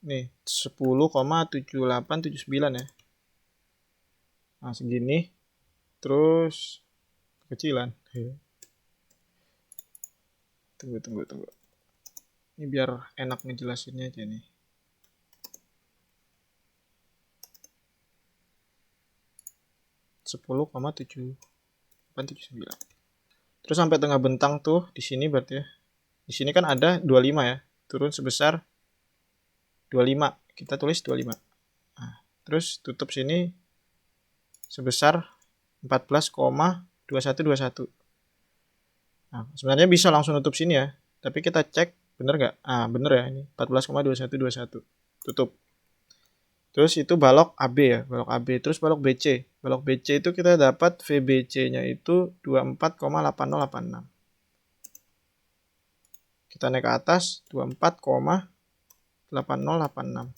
Nih, 10,7879 ya. Nah, segini. Terus kecilan. Tunggu. Ini biar enak ngejelasinnya aja nih. (10,7879). Terus sampai tengah bentang tuh di sini berarti ya. Di sini kan ada 25 ya. Turun sebesar 25. Kita tulis 25. Nah, terus tutup sini sebesar 14,2121. Nah, sebenarnya bisa langsung tutup sini ya. Tapi kita cek bener nggak? Ah, bener ya ini 14,2121. Tutup. Terus itu balok AB ya, balok AB. Terus balok BC. Balok BC itu kita dapat VBC-nya itu 24,8086. Kita naik ke atas 24,8086.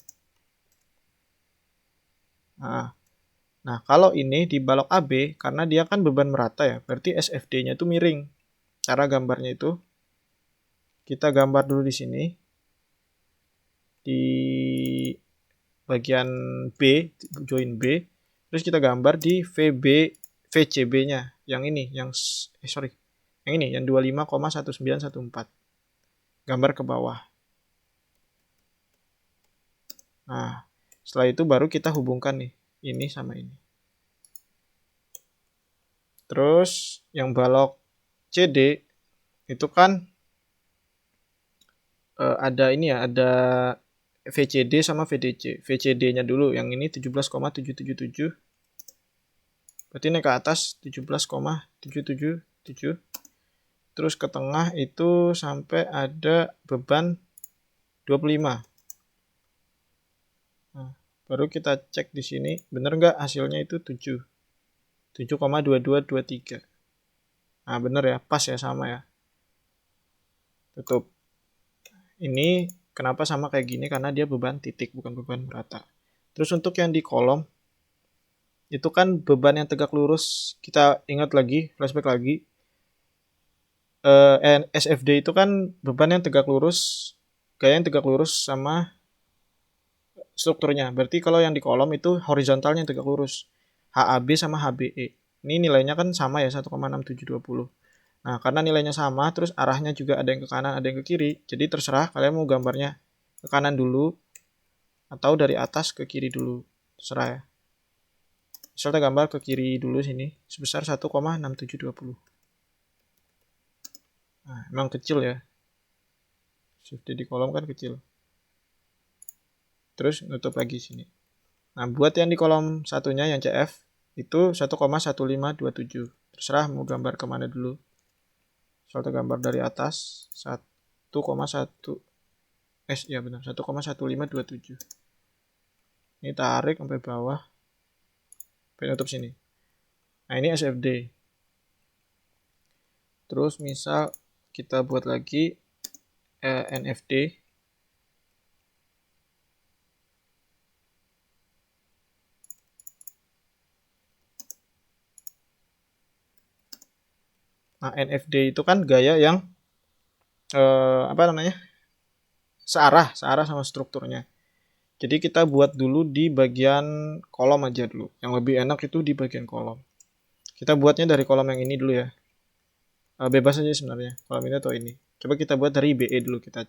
Nah, kalau ini di balok AB, karena dia kan beban merata ya, berarti SFD-nya itu miring. Cara gambarnya itu, kita gambar dulu di sini. Di bagian B, join B. Terus kita gambar di VCB-nya, yang ini, yang Yang ini, yang 25,1914. Gambar ke bawah. Nah, setelah itu baru kita hubungkan nih, ini sama ini. Terus yang balok CD itu kan ada ini ya, ada VCD sama VDC. VCD-nya dulu, yang ini 17,777. Berarti naik ke atas 17,777. Terus ke tengah itu sampai ada beban 25. Nah, baru kita cek di sini, bener nggak hasilnya itu 7. 7,2223. Nah, bener ya, pas ya, sama ya. Tutup. Ini kenapa sama kayak gini? Karena dia beban titik, bukan beban rata. Terus untuk yang di kolom, itu kan beban yang tegak lurus. Kita ingat lagi, flashback lagi. SFD itu kan beban yang tegak lurus, gaya yang tegak lurus sama strukturnya. Berarti kalau yang di kolom itu horizontalnya yang tegak lurus. HAB sama HBE. Ini nilainya kan sama ya, 1,6720. Nah, karena nilainya sama, terus arahnya juga ada yang ke kanan, ada yang ke kiri. Jadi terserah kalian mau gambarnya ke kanan dulu, atau dari atas ke kiri dulu. Terserah ya. Misalnya gambar ke kiri dulu sini, sebesar 1,6720. Nah, emang kecil ya. Shift di kolom kan kecil. Terus nutup lagi sini. Nah, buat yang di kolom satunya, yang CF, itu 1,1527. Terserah mau gambar kemana dulu. Soalnya gambar dari atas 1,1 ya benar 1,1527. Ini tarik sampai bawah, sampai nutup sini. Nah, ini SFD. Terus misal kita buat lagi NFD. Nah, NFD itu kan gaya yang apa namanya? Searah sama strukturnya. Jadi kita buat dulu di bagian kolom aja dulu. Yang lebih enak itu di bagian kolom. Kita buatnya dari kolom yang ini dulu ya. Bebas aja sebenarnya, kolom ini atau ini. Coba kita buat dari BE dulu, kita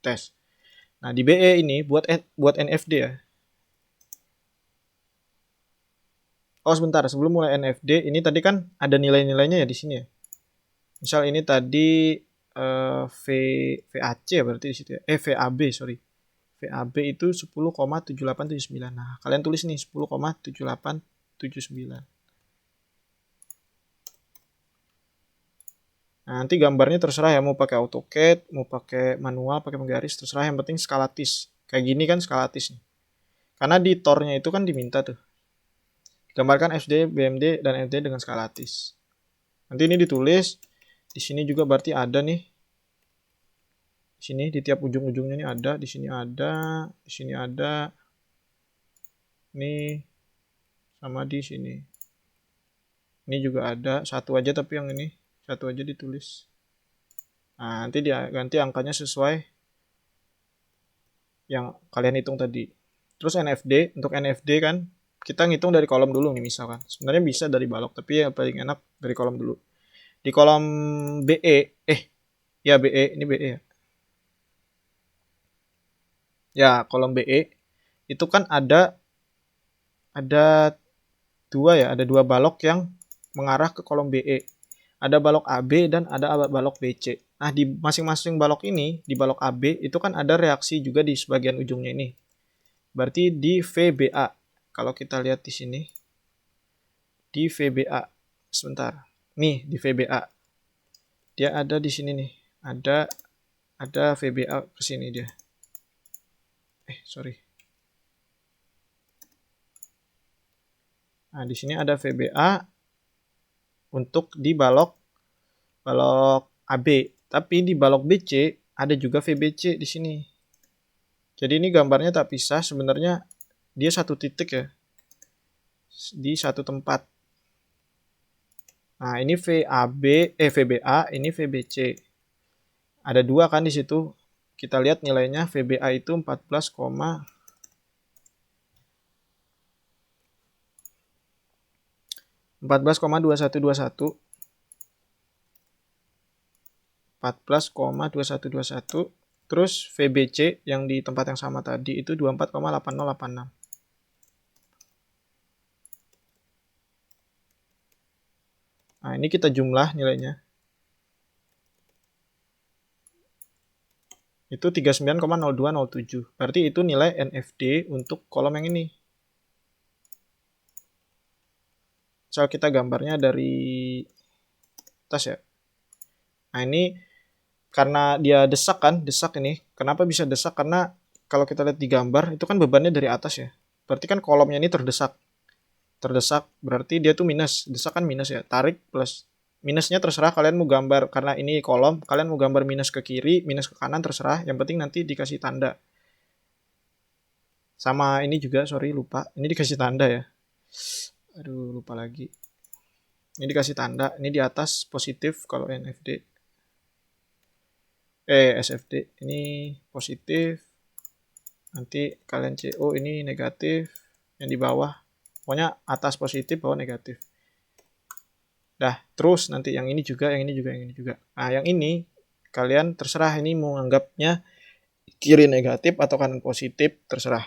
tes. Nah, di BE ini buat NFD ya. Oh, sebentar, sebelum mulai NFD, ini tadi kan ada nilai-nilainya ya di sini ya. Misal ini tadi VAC ya berarti di situ ya. VAB, sorry. VAB itu 10,7879. Nah, kalian tulis nih 10,7879. Nah, nanti gambarnya terserah ya, mau pakai AutoCAD, mau pakai manual, pakai menggaris, terserah, yang penting skalatis. Kayak gini kan skalatis nih. Karena di tornya itu kan diminta tuh. Gambarkan FD, BMD, dan FD dengan skalatis. Nanti ini ditulis, di sini juga berarti ada nih. Di sini di tiap ujung-ujungnya ini ada, di sini ada, di sini ada. Ini sama di sini. Ini juga ada, satu aja tapi yang ini satu aja ditulis. Nah, nanti dia ganti angkanya sesuai yang kalian hitung tadi. Terus NFD, untuk NFD kan kita ngitung dari kolom dulu nih misalkan. Sebenarnya bisa dari balok, tapi yang paling enak dari kolom dulu. Di kolom BE, ya BE, ini BE ya. Ya, kolom BE itu kan ada dua ya, ada dua balok yang mengarah ke kolom BE. Ada balok AB dan ada balok BC. Nah, di masing-masing balok ini, di balok AB itu kan ada reaksi juga di sebagian ujungnya ini. Berarti di VBA. Kalau kita lihat di sini, di VBA. Sebentar. Nih, di VBA. Dia ada di sini nih. Ada VBA ke sini dia. Sorry. Nah, di sini ada VBA untuk di balok AB. Tapi di balok BC ada juga VBC di sini. Jadi ini gambarnya tak pisah, sebenarnya dia satu titik ya. Di satu tempat. Nah, ini VBA, ini VBC. Ada dua kan di situ. Kita lihat nilainya VBA itu 14,2121. 14,2121. Terus VBC yang di tempat yang sama tadi itu 24,8086. Nah, ini kita jumlah nilainya. Itu 39,0207. Berarti itu nilai NFD untuk kolom yang ini. Misal kita gambarnya dari atas ya. Nah, ini karena dia desak kan, desak ini. Kenapa bisa desak? Karena kalau kita lihat di gambar, itu kan bebannya dari atas ya. Berarti kan kolomnya ini terdesak. Terdesak berarti dia tuh minus. Desak kan minus ya. Tarik plus. Minusnya terserah kalian mau gambar. Karena ini kolom, kalian mau gambar minus ke kiri, minus ke kanan terserah. Yang penting nanti dikasih tanda. Sama ini juga, sorry lupa. Ini dikasih tanda ya. Aduh, lupa lagi. Ini dikasih tanda. Ini di atas positif kalau NFD. SFD. Ini positif. Nanti kalian CO ini negatif. Yang di bawah. Pokoknya atas positif, bawah negatif. Dah, terus nanti yang ini juga, yang ini juga, yang ini juga. Nah, yang ini kalian terserah ini mau anggapnya kiri negatif atau kanan positif, terserah.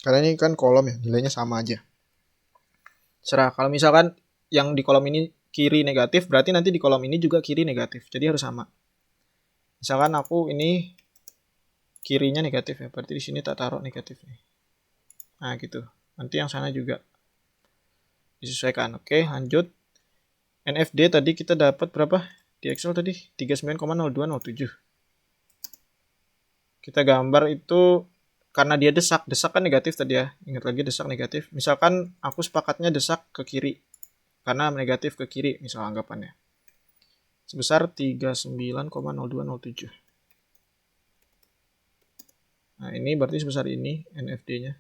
Karena ini kan kolom ya, nilainya sama aja. Terserah. Kalau misalkan yang di kolom ini kiri negatif, berarti nanti di kolom ini juga kiri negatif. Jadi harus sama. Misalkan aku ini kirinya negatif ya, berarti di sini tak taruh negatif nih. Nah, gitu. Nanti yang sana juga disesuaikan. Oke, lanjut. NFD tadi kita dapat berapa? Di Excel tadi 39,0207. Kita gambar itu karena dia desak kan negatif tadi ya. Ingat lagi desak negatif. Misalkan aku sepakatnya desak ke kiri. Karena negatif ke kiri misal anggapannya. Sebesar 39,0207. Nah, ini berarti sebesar ini NFD-nya.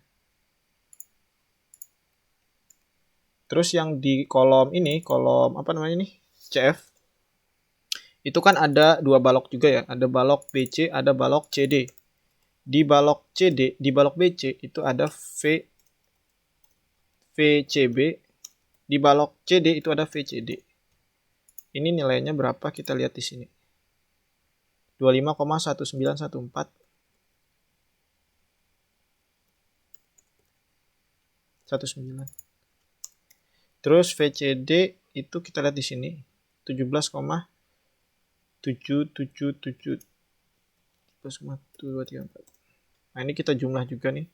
Terus yang di kolom ini, kolom apa namanya nih? CF. Itu kan ada dua balok juga ya. Ada balok BC, ada balok CD. Di balok CD, di balok BC itu ada VCB. Di balok CD itu ada VCD. Ini nilainya berapa? Kita lihat di sini. 25,1914. 19. Terus VCD itu kita lihat di sini 17,777. 17,234. Nah, ini kita jumlah juga nih.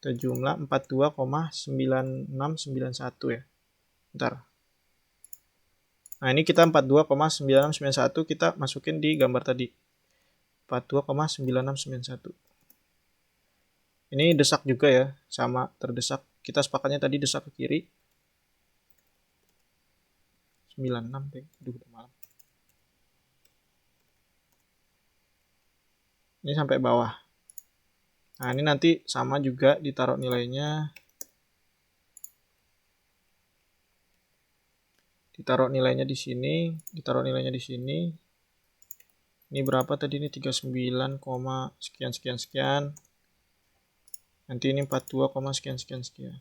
Kita jumlah 42,9691 ya. Bentar. Nah, ini kita 42,9691 kita masukin di gambar tadi. 42,9691. Ini desak juga ya, sama terdesak. Kita sepakatnya tadi desak ke kiri. 96 deh. Aduh, udah malam. Ini sampai bawah. Nah, ini nanti sama juga ditaruh nilainya. Ditaruh nilainya di sini, ditaruh nilainya di sini. Ini berapa tadi ini 39, sekian sekian sekian. Nanti ini 42, sekian sekian sekian.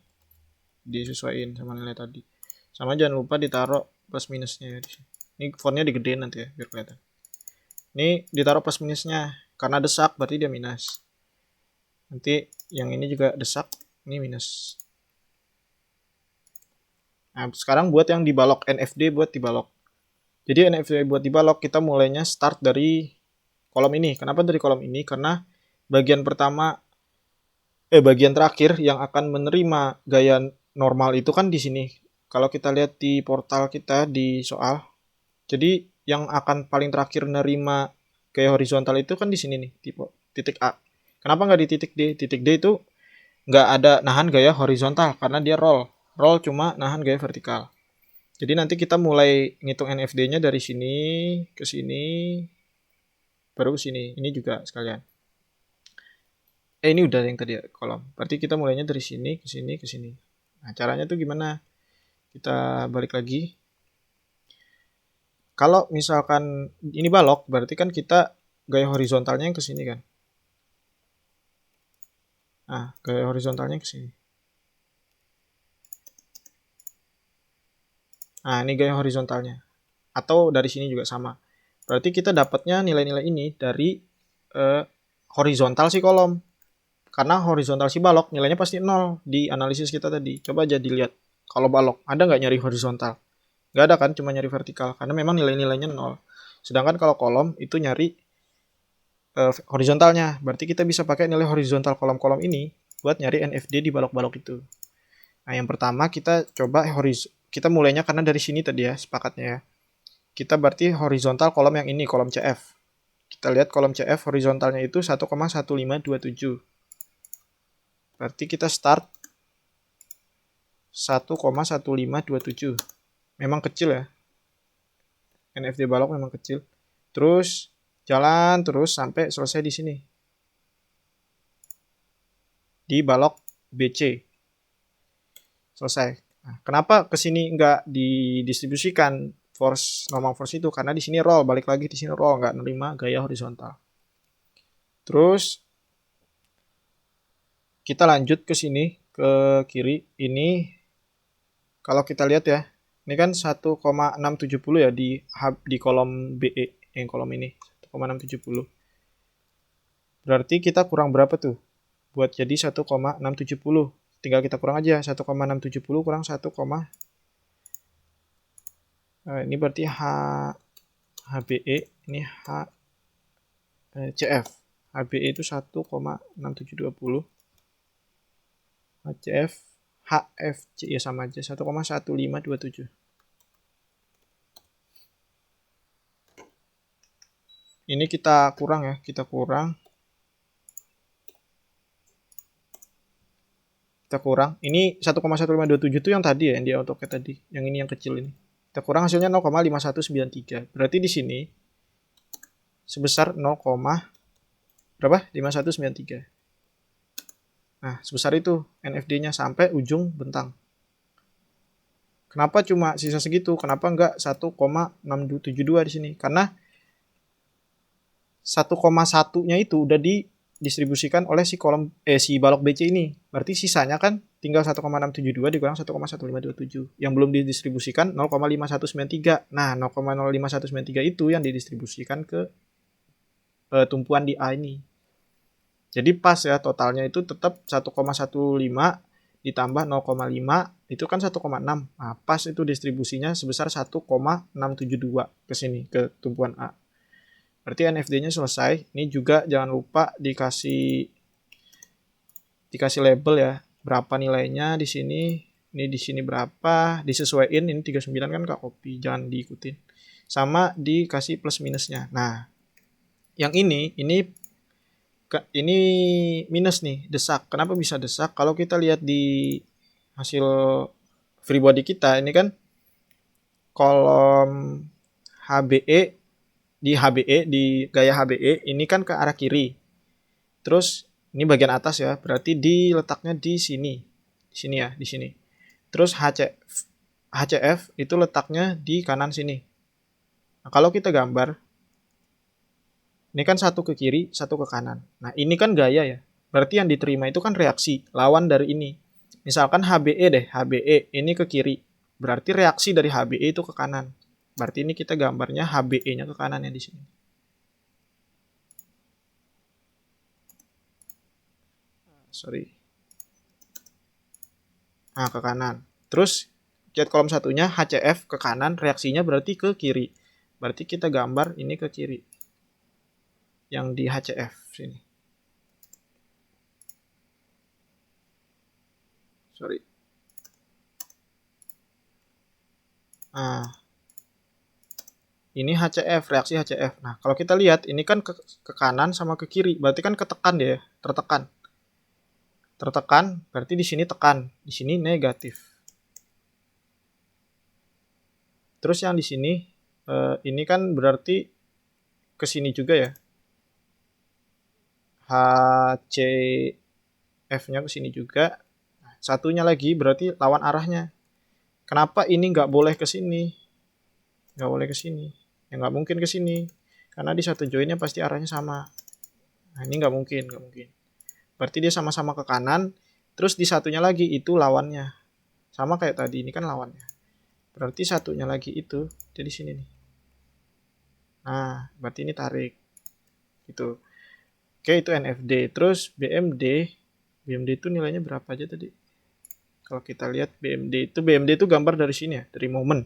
Disesuaikan sama nilai tadi. Sama jangan lupa ditaruh plus minusnya ya di sini. Ini fontnya digedein nanti ya biar kelihatan. Ini ditaruh plus minusnya karena desak berarti dia minus. Nanti yang ini juga desak, ini minus. Nah, sekarang buat yang di balok NFD buat di balok. Jadi NFD buat di balok kita mulainya start dari kolom ini. Kenapa dari kolom ini? Karena bagian pertama bagian terakhir yang akan menerima gaya normal itu kan di sini. Kalau kita lihat di portal kita di soal. Jadi yang akan paling terakhir menerima gaya horizontal itu kan di sini nih, titik A. Kenapa nggak di titik D? Titik D itu nggak ada nahan gaya horizontal karena dia roll. Roll cuma nahan gaya vertikal. Jadi nanti kita mulai ngitung NFD-nya dari sini ke sini, baru sini. Ini juga sekalian. Ini udah yang tadi ya, kolom. Berarti kita mulainya dari sini ke sini ke sini. Nah, caranya tuh gimana? Kita balik lagi. Kalau misalkan ini balok, berarti kan kita gaya horizontalnya yang ke sini kan. Nah, gaya horizontalnya ke sini. Nah, ini gaya horizontalnya. Atau dari sini juga sama. Berarti kita dapatnya nilai-nilai ini dari horizontal si kolom. Karena horizontal si balok nilainya pasti 0 di analisis kita tadi. Coba aja dilihat. Kalau balok, ada nggak nyari horizontal? Nggak ada kan, cuma nyari vertikal. Karena memang nilai-nilainya 0. Sedangkan kalau kolom itu nyari horizontalnya. Berarti kita bisa pakai nilai horizontal kolom-kolom ini buat nyari NFD di balok-balok itu. Nah, yang pertama kita coba kita mulainya karena dari sini tadi ya, sepakatnya ya. Kita berarti horizontal kolom yang ini, kolom CF. Kita lihat kolom CF horizontalnya itu 1,1527. Berarti kita start 1,1527. Memang kecil ya. NFD balok memang kecil. Terus jalan terus sampai selesai di sini. Di balok BC. Selesai. Nah, kenapa ke sini nggak didistribusikan force, normal force itu? Karena di sini roll, balik lagi di sini roll, nggak nerima gaya horizontal. Terus kita lanjut ke sini, ke kiri. Ini kalau kita lihat ya, ini kan 1,670 ya di kolom BE, yang kolom ini 1,670. Berarti kita kurang berapa tuh? Buat jadi 1,670. Tinggal kita kurang aja, 1,670 kurang 1, ini berarti HBE, ini CF. HBE itu 1,6720. HCF, HFC ya sama aja, 1,1527. Ini kita kurang ya, kita kurang. Ini 1,1527 itu yang tadi ya, yang dia autocad tadi. Yang ini yang kecil ini. Kita kurang hasilnya 0,5193. Berarti di sini sebesar 0, berapa? 5193. Nah, sebesar itu NFD-nya sampai ujung bentang. Kenapa cuma sisa segitu? Kenapa enggak 1,672 di sini? Karena 1,1-nya itu udah didistribusikan oleh si balok BC ini. Berarti sisanya kan tinggal 1,672 dikurang 1,1527. Yang belum didistribusikan 0,5193. Nah, 0,05193 itu yang didistribusikan ke tumpuan di A ini. Jadi pas ya, totalnya itu tetap 1,15 ditambah 0,5 itu kan 1,6. Nah, pas itu distribusinya sebesar 1,672 ke sini, ke tumpuan A. Berarti NFD-nya selesai. Ini juga jangan lupa dikasih label ya. Berapa nilainya di sini. Ini di sini berapa. Disesuaiin. Ini 39 kan Kak copy. Jangan diikutin. Sama dikasih plus minusnya. Nah, yang ini minus nih. Desak. Kenapa bisa desak? Kalau kita lihat di hasil free body kita. Ini kan kolom HBE. Di gaya HBE ini kan ke arah kiri. Terus ini bagian atas ya, berarti diletaknya di sini. Di sini ya, di sini. Terus HCF itu letaknya di kanan sini. Nah, kalau kita gambar ini kan satu ke kiri, satu ke kanan. Nah, ini kan gaya ya. Berarti yang diterima itu kan reaksi lawan dari ini. Misalkan HBE ini ke kiri. Berarti reaksi dari HBE itu ke kanan. Berarti ini kita gambarnya HBE-nya ke kanan ya di sini. Sorry. Nah, ke kanan. Terus lihat kolom satunya HCF ke kanan, reaksinya berarti ke kiri. Berarti kita gambar ini ke kiri. Yang di HCF sini. Sorry. Nah, ini HCF, reaksi HCF. Nah, kalau kita lihat ini kan ke kanan sama ke kiri, berarti kan ketekan dia, tertekan. Tertekan, berarti di sini tekan, di sini negatif. Terus yang di sini ini kan berarti ke sini juga ya. HCF-nya ke sini juga. Satunya lagi berarti lawan arahnya. Kenapa ini nggak boleh ke sini? Nggak boleh ke sini. Ya nggak mungkin ke sini. Karena di satu joinnya pasti arahnya sama. Nah, ini nggak mungkin. Berarti dia sama-sama ke kanan. Terus di satunya lagi itu lawannya. Sama kayak tadi, ini kan lawannya. Berarti satunya lagi itu, jadi sini nih. Nah, berarti ini tarik. Gitu. Oke, itu NFD. Terus BMD. BMD itu nilainya berapa aja tadi? Kalau kita lihat BMD itu gambar dari sini ya, dari momen.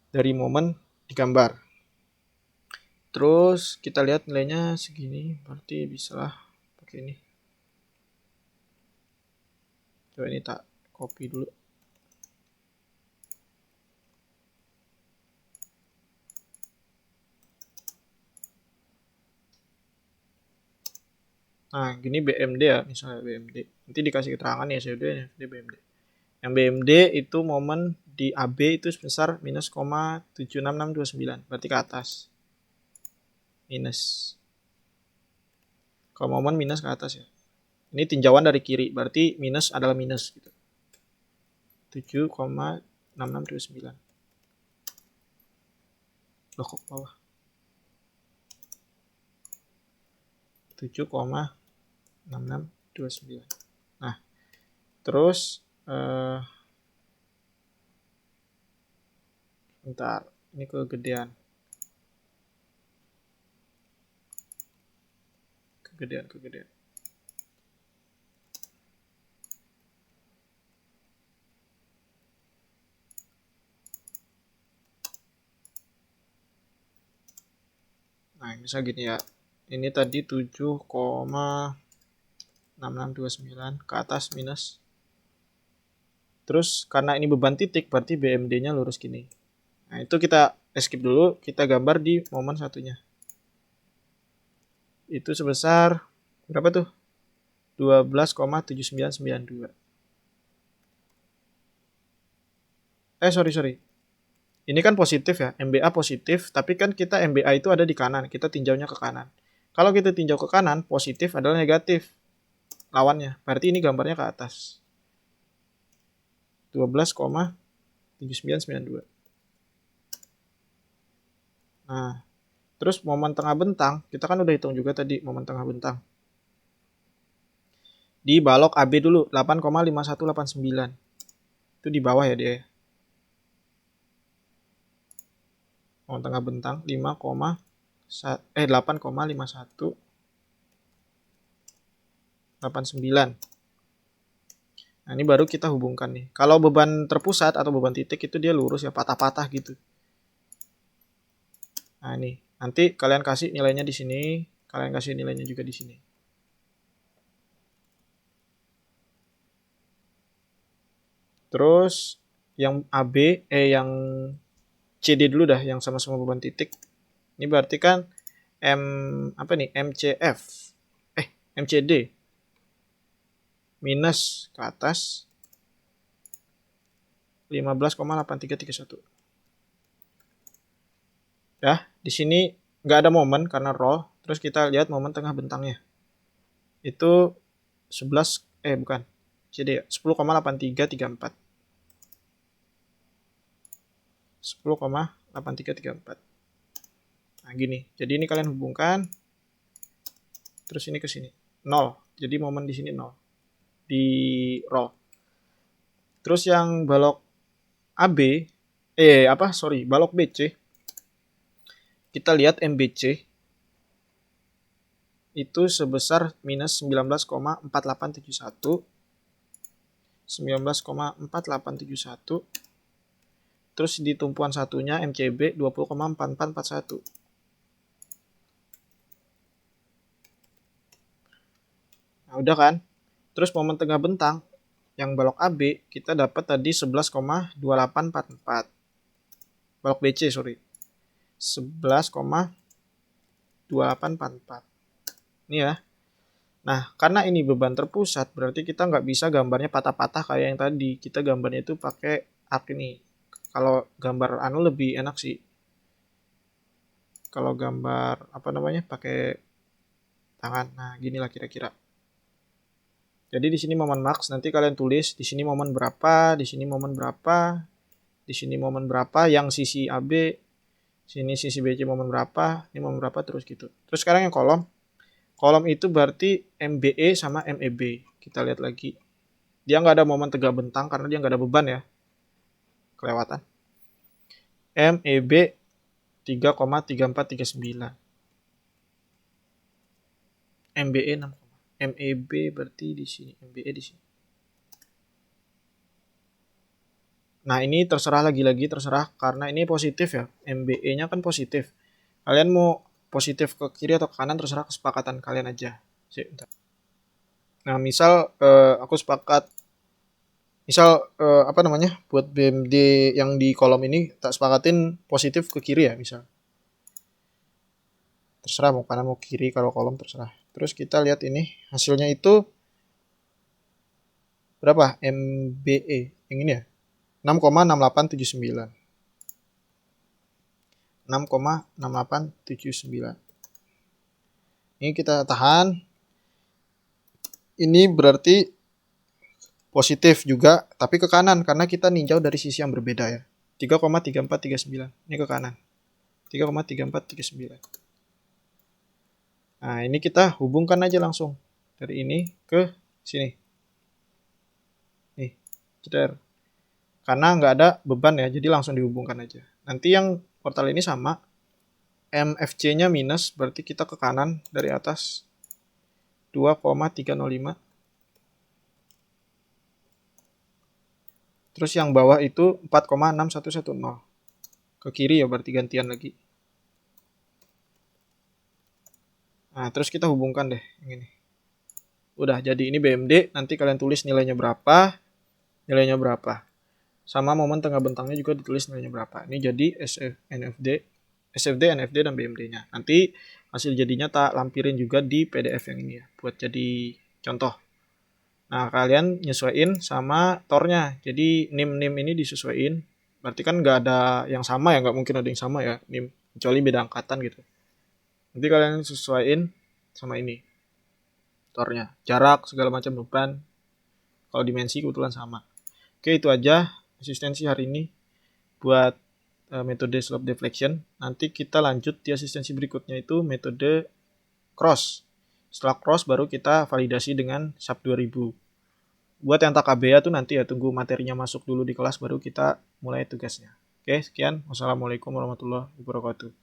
Dari momen digambar. Terus kita lihat nilainya segini, berarti bisalah pakai ini. Coba ini tak copy dulu. Nah, gini BMD ya, misalnya BMD. Nanti dikasih keterangan ya, COD ini BMD. Yang BMD itu momen di AB itu sebesar minus 0,76629, berarti ke atas. Minus. Kalau momen minus ke atas ya. Ini tinjauan dari kiri, berarti minus adalah minus gitu. 7,6629. Loh kok bawah? 7,6629. Nah, terus bentar, ini kegedean. Kegedean. Nah, bisa gini ya. Ini tadi 7,6629 ke atas minus. Terus karena ini beban titik, berarti BMD-nya lurus gini. Nah, itu kita skip dulu, kita gambar di momen satunya. Itu sebesar berapa tuh? 12,7992. Sorry. Ini kan positif ya, MBA positif, tapi kan kita MBA itu ada di kanan, kita tinjaunya ke kanan. Kalau kita tinjau ke kanan, positif adalah negatif lawannya. Berarti ini gambarnya ke atas. 12,7992. Nah, terus momen tengah bentang, kita kan udah hitung juga tadi momen tengah bentang. Di balok AB dulu, 8,5189. Itu di bawah ya dia. Momen tengah bentang 8,5189. Nah, ini baru kita hubungkan nih. Kalau beban terpusat atau beban titik itu dia lurus ya, patah-patah gitu. Nah, ini. Nanti kalian kasih nilainya di sini, kalian kasih nilainya juga di sini. Terus yang AB, yang CD dulu dah, yang sama-sama beban titik. Ini berarti kan MCF. MCD. Minus ke atas 15,8331. Ya, di sini nggak ada momen karena roll. Terus kita lihat momen tengah bentangnya. Itu 11, bukan. CD ya, 10,8334. 10,8334. Nah, gini. Jadi ini kalian hubungkan. Terus ini ke sini. 0. Jadi momen di sini 0. Di roll. Terus yang balok AB, balok BC. Kita lihat MBC itu sebesar minus 19,4871. 19,4871. Terus di tumpuan satunya MCB 20,4441. Nah, udah kan? Terus momen tengah bentang yang balok AB kita dapat tadi 11,2844. Balok BC, sorry. 11,2844. Ini ya. Nah, karena ini beban terpusat, berarti kita nggak bisa gambarnya patah-patah kayak yang tadi. Kita gambarnya itu pakai arc ini. Kalau gambar lebih enak sih. Kalau gambar pakai tangan. Nah, ginilah kira-kira. Jadi di sini momen max, nanti kalian tulis di sini momen berapa, di sini momen berapa, di sini momen berapa, yang sisi AB, sini sisi BC momen berapa, ini momen berapa, terus gitu. Terus sekarang yang kolom. Kolom itu berarti MBE sama MEB. Kita lihat lagi. Dia nggak ada momen tegak bentang karena dia nggak ada beban ya. Kelewatan. MEB 3,3439. MBE 6, MEB berarti di sini, MBE di sini. Nah, ini terserah lagi-lagi terserah karena ini positif ya. MBE-nya kan positif. Kalian mau positif ke kiri atau ke kanan terserah kesepakatan kalian aja. Nah, misal aku sepakat apa namanya? Buat BMD yang di kolom ini tak sepakatin positif ke kiri ya, misal. Terserah mau kanan mau kiri, kalau kolom terserah. Terus kita lihat ini hasilnya itu berapa? MBE yang ini ya. 6,6879. 6,6879. Ini kita tahan. Ini berarti positif juga, tapi ke kanan karena kita ninjau dari sisi yang berbeda ya. 3,3439. Ini ke kanan. 3,3439. Nah, ini kita hubungkan aja langsung. Dari ini ke sini. Nih, ceder. Karena nggak ada beban ya, jadi langsung dihubungkan aja. Nanti yang portal ini sama, MFC-nya minus, berarti kita ke kanan dari atas 2,305. Terus yang bawah itu 4,6110. Ke kiri ya, berarti gantian lagi. Nah, terus kita hubungkan deh yang ini. Udah, jadi ini BMD, nanti kalian tulis nilainya berapa, sama momen tengah bentangnya juga ditulis nilainya berapa. Ini jadi SFD, NFD, dan BMD-nya. Nanti hasil jadinya tak lampirin juga di PDF yang ini ya, buat jadi contoh. Nah, kalian nyesuaiin sama tornya. Jadi NIM ini disesuaiin. Berarti kan nggak ada yang sama ya, nggak mungkin ada yang sama ya NIM, kecuali beda angkatan gitu. Nanti kalian sesuaiin sama ini tornya, jarak segala macam beban. Kalau dimensi kebetulan sama. Oke, itu aja asistensi hari ini buat metode slope deflection. Nanti kita lanjut di asistensi berikutnya itu metode cross. Setelah cross baru kita validasi dengan SAP 2000. Buat yang tak KBA tuh nanti ya tunggu materinya masuk dulu di kelas baru kita mulai tugasnya. Oke, sekian. Wassalamualaikum warahmatullahi wabarakatuh.